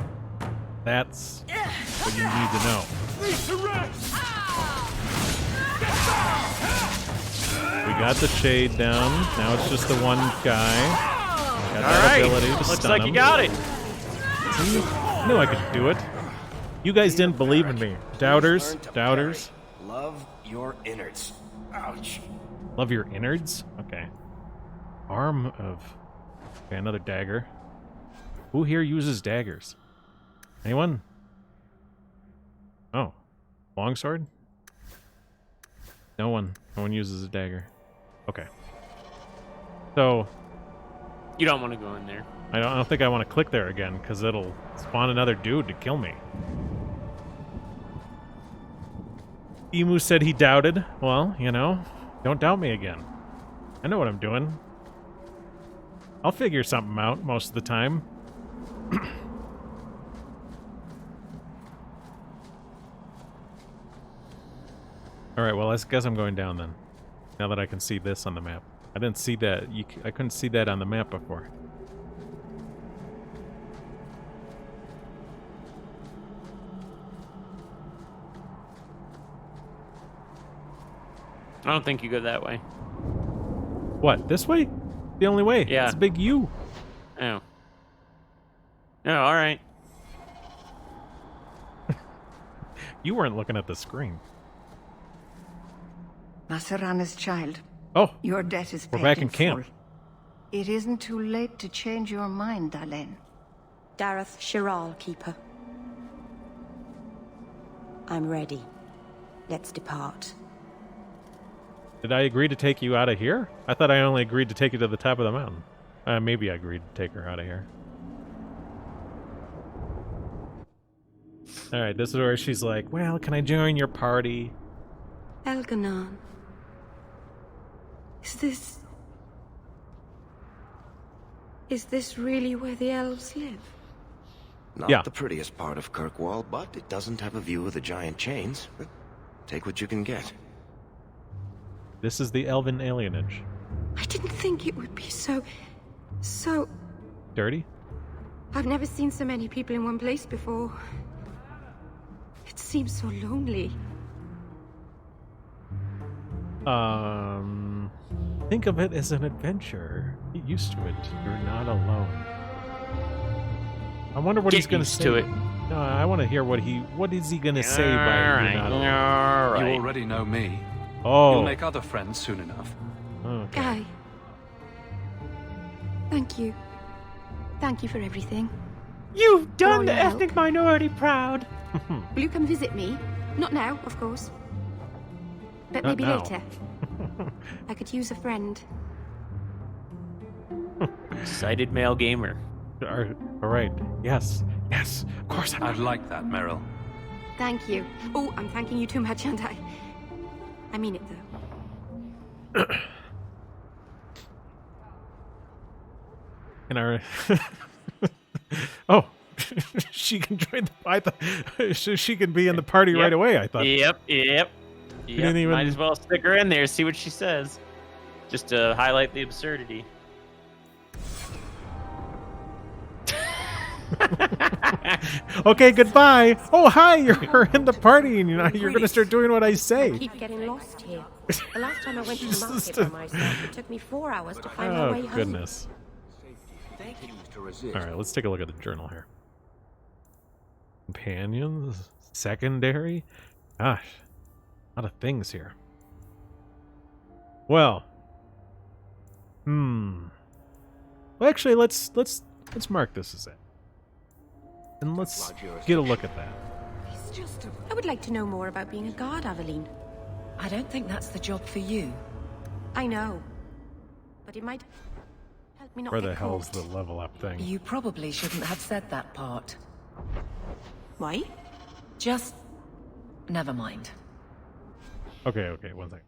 That's what you need to know. We got the shade down. Now it's just the one guy. Got that ability to looks stun like him. you got it. See? I knew I could do it. You guys didn't believe in me. Doubters. Love your innards. Ouch. Love your innards? Okay. Arm of... Okay, another dagger. Who here uses daggers? Anyone? Oh. Longsword? No one. No one uses a dagger. Okay. So... You don't want to go in there. I don't think I want to click there again, because it'll spawn another dude to kill me. Emu said he doubted. Well, don't doubt me again. I know what I'm doing. I'll figure something out most of the time. Alright, well, I guess I'm going down then. Now that I can see this on the map. I didn't see that. I couldn't see that on the map before. I don't think you go that way. What? This way? The only way. Yeah. It's a big U. Oh. Oh, all right. You weren't looking at the screen. Masarana's child. Oh. Your debt is paid We're back in camp. full. It isn't too late to change your mind, Dalen. Dareth Shiral, Keeper. I'm ready. Let's depart. Did I agree to take you out of here? I thought I only agreed to take you to the top of the mountain. Maybe I agreed to take her out of here. Alright, this is where she's like, well, can I join your party? Elganon. Is this really where the elves live? Not the prettiest part of Kirkwall, but it doesn't have a view of the giant chains. Take what you can get. This is the elven alienage. I didn't think it would be so... Dirty? I've never seen so many people in one place before. It seems so lonely. Think of it as an adventure. Get used to it. You're not alone. I wonder what he's going to say. to it. No, I want to hear what is he going to say by you're not alone. All right. You already know me. Oh. You'll make other friends soon enough. Okay. Guy. Thank you. Thank you for everything. You've done All the your help. ethnic minority proud. Will you come visit me? Not now, of course. But Not maybe now. later. I could use a friend. Excited male gamer. All right. Yes. Yes. Of course I'd like that, Meryl. Thank you. Oh, I'm thanking you too much, aren't I? I mean it, though. In our... Oh. She can join the... I thought... She can be in the party right away, I thought. Yep. didn't even... Might as well stick her in there, see what she says. Just to highlight the absurdity. Okay, goodbye. Oh, hi, you're in the party, and you're going to start doing what I say. I keep getting lost here. The last time I went to the market by myself, it took me 4 hours to find my way home. Oh, goodness. All right, let's take a look at the journal here. Companions, secondary. Gosh, a lot of things here. Well, well, actually, let's mark this as it, and let's get a look at that. I would like to know more about being a guard, Aveline. I don't think that's the job for you. I know, but it might help me not Where get the hell's caught. the level up thing? You probably shouldn't have said that part. Why? Just... never mind. Okay, one thing.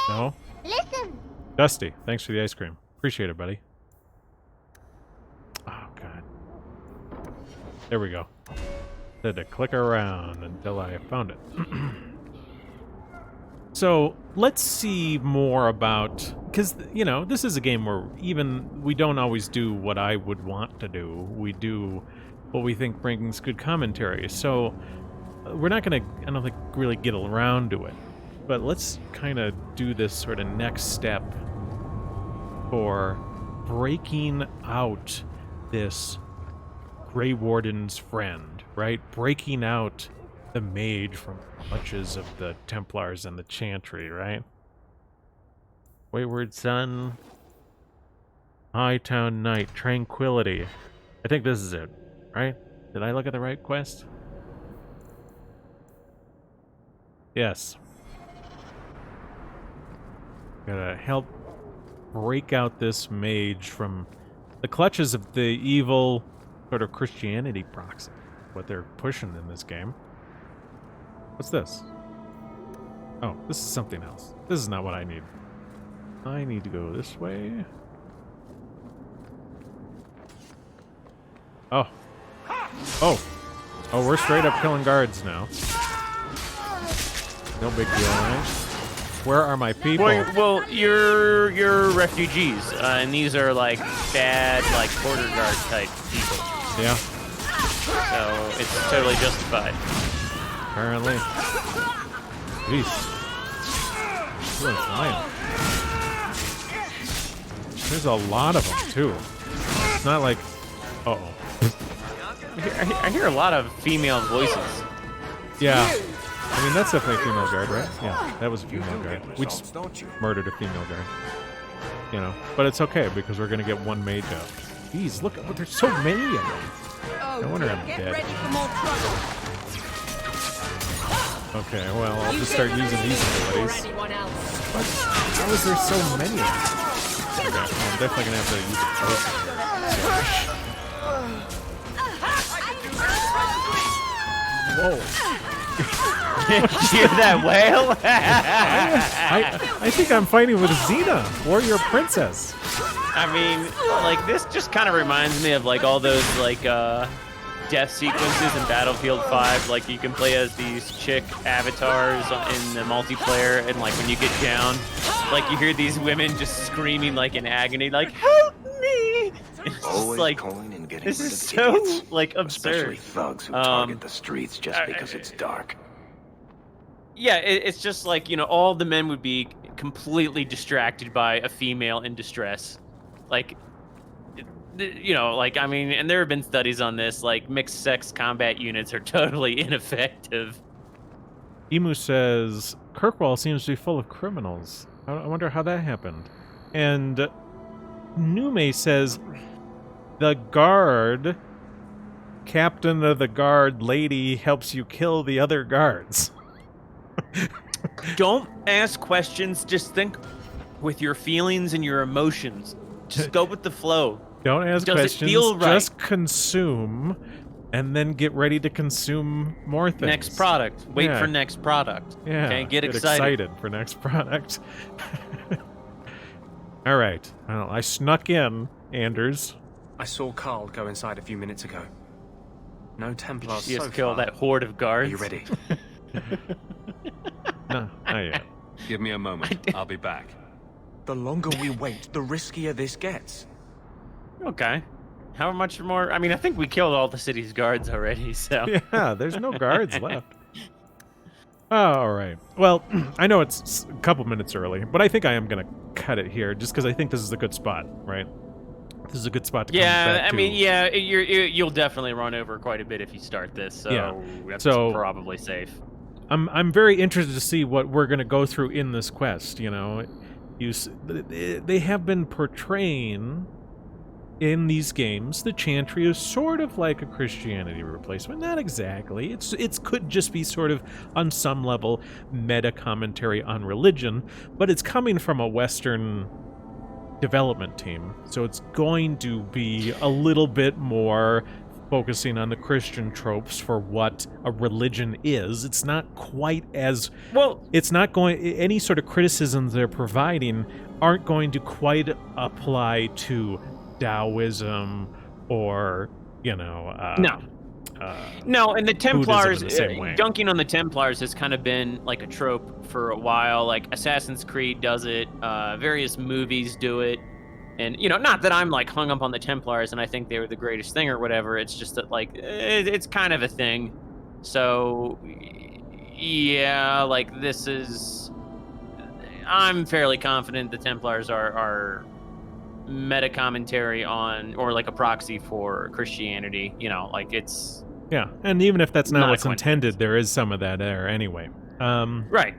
No? Listen! Dusty, thanks for the ice cream. Appreciate it, buddy. Oh, God. There we go. Had to click around until I found it. So, let's see more about... Because, this is a game where we don't always do what I would want to do. We do what we think brings good commentary. So, we're not going to, I don't think, really get around to it. But let's kind of do this sort of next step for breaking out this Grey Warden's friend, right? Breaking out the mage from the clutches of the Templars and the Chantry, right? Wayward Sun, Hightown Knight, Tranquility. I think this is it, right? Did I look at the right quest? Yes. Gotta help break out this mage from the clutches of the evil sort of Christianity proxy. What they're pushing in this game. What's this? Oh, this is something else. This is not what I need. I need to go this way. Oh. Oh. Oh, we're straight up killing guards now. No big deal, right? Where are my people? Well, you're refugees, and these are like bad, like border guard type people. Yeah. So it's totally justified. Apparently. Jeez. Who is lying? There's a lot of them too. It's not like. Uh oh. I hear a lot of female voices. Yeah. I mean, that's definitely a female guard, right? Yeah, that was a female guard. We just murdered a female guard. But it's okay, because we're going to get one mage out. Jeez, look, there's so many of them. No wonder I'm dead. Okay, well, I'll just start using these abilities. But how is there so many of them? Okay, well, I'm definitely going to have to use both. Whoa. Hear that wail? I think I'm fighting with Xena, warrior princess. I mean, like, this just kind of reminds me of, like, all those, like, death sequences in Battlefield 5. Like, you can play as these chick avatars in the multiplayer, and, like, when you get down, like, you hear these women just screaming, like, in agony, like, help me! It's just, like, this is so, like, absurd. Especially thugs who target the streets just because it's dark. Yeah, it's just like, all the men would be completely distracted by a female in distress. Like, I mean, and there have been studies on this, like, mixed sex combat units are totally ineffective. Emu says, Kirkwall seems to be full of criminals. I wonder how that happened. And Nume says, the guard, captain of the guard lady helps you kill the other guards. Don't ask questions. Just think with your feelings and your emotions. Just go with the flow. Don't ask Does questions. it feel right? Just consume, and then get ready to consume more things. Next product. Wait for next product. Yeah. Okay, get excited for next product. All right. Well, I snuck in, Anders. I saw Carl go inside a few minutes ago. No Templars You so just kill far. that horde of guards. Are you ready? No, not yet. Give me a moment. I'll be back. The longer we wait, the riskier this gets. Okay. How much more? I mean, I think we killed all the city's guards already, so... Yeah, there's no guards left. All right. Well, I know it's a couple minutes early, but I think I am going to cut it here just because I think this is a good spot, right? This is a good spot to come back to. You'll definitely run over quite a bit if you start this, so that's probably safe. I'm very interested to see what we're going to go through in this quest, you know. They have been portraying in these games the Chantry is sort of like a Christianity replacement. Not exactly. It could just be sort of, on some level, meta commentary on religion, but it's coming from a Western development team, so it's going to be a little bit more focusing on the Christian tropes for what a religion is. It's not quite as well. It's not going. Any sort of criticisms they're providing aren't going to quite apply to Taoism or, you know, no, and the Templars, the same way. dunking on the Templars has kind of been like a trope for a while. Like Assassin's Creed does it, various movies do it, and you know, not that I'm like hung up on the Templars and I think they were the greatest thing or whatever. It's just that like it's kind of a thing. So yeah, like this is. I'm fairly confident the Templars are meta commentary on, or like a proxy for Christianity. You know, like it's. Yeah, and even if that's not what's intended, there is some of that there anyway. Right.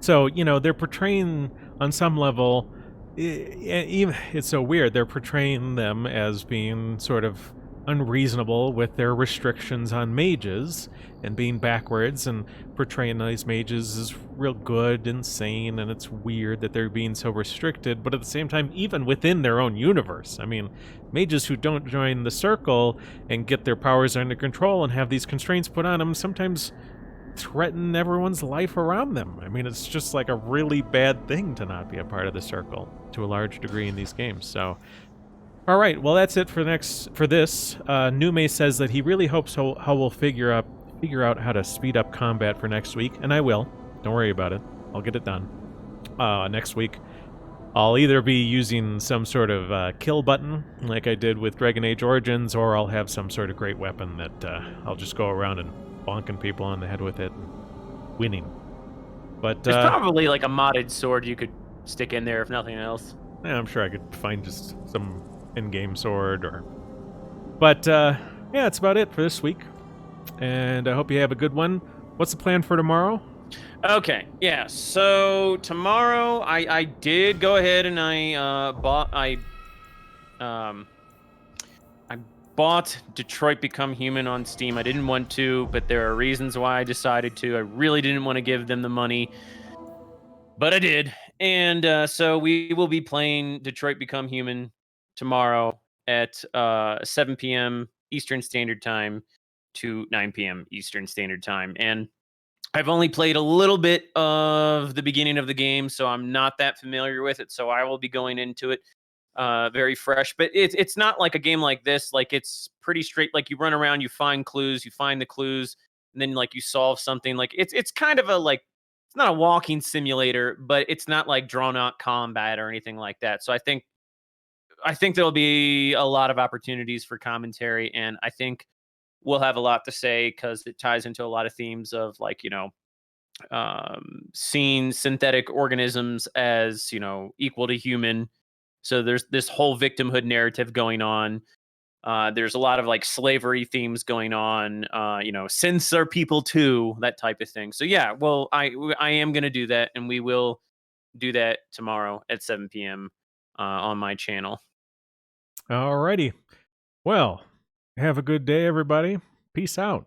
So, you know, they're portraying, on some level, it's so weird, they're portraying them as being sort of unreasonable with their restrictions on mages, and being backwards, and portraying these mages as real good and sane, and it's weird that they're being so restricted, but at the same time, even within their own universe. I mean, mages who don't join the circle and get their powers under control and have these constraints put on them sometimes threaten everyone's life around them. I mean, it's just like a really bad thing to not be a part of the circle to a large degree in these games. So, all right, well, that's it for this. Nume says that he really hopes how we'll figure out how to speed up combat for next week, and I will. Don't worry about it. I'll get it done. Next week, I'll either be using some sort of kill button, like I did with Dragon Age Origins, or I'll have some sort of great weapon that I'll just go around and bonking people on the head with it and winning. But there's probably like a modded sword you could stick in there if nothing else. Yeah, I'm sure I could find just some in-game sword or... But, yeah, that's about it for this week. And I hope you have a good one. What's the plan for tomorrow? Okay, yeah, so tomorrow I did go ahead and I bought Detroit Become Human on Steam. I didn't want to, but there are reasons why I decided to. I really didn't want to give them the money, but I did. And so we will be playing Detroit Become Human tomorrow at 7 p.m. Eastern Standard Time to 9 p.m. Eastern Standard Time. And I've only played a little bit of the beginning of the game, so I'm not that familiar with it. So I will be going into it very fresh. But it's not like a game like this. Like, it's pretty straight. Like, you run around, you find clues, you find the clues, and then like you solve something. Like, it's kind of a like, it's not a walking simulator, but it's not like drawn out combat or anything like that. So I think there'll be a lot of opportunities for commentary, and I think we'll have a lot to say because it ties into a lot of themes of like, you know, seeing synthetic organisms as, you know, equal to human. So there's this whole victimhood narrative going on. There's a lot of like slavery themes going on, you know, synths are people too, that type of thing. So yeah, well, I am going to do that, and we will do that tomorrow at 7 p.m. On my channel. Alrighty. Well, have a good day, everybody. Peace out.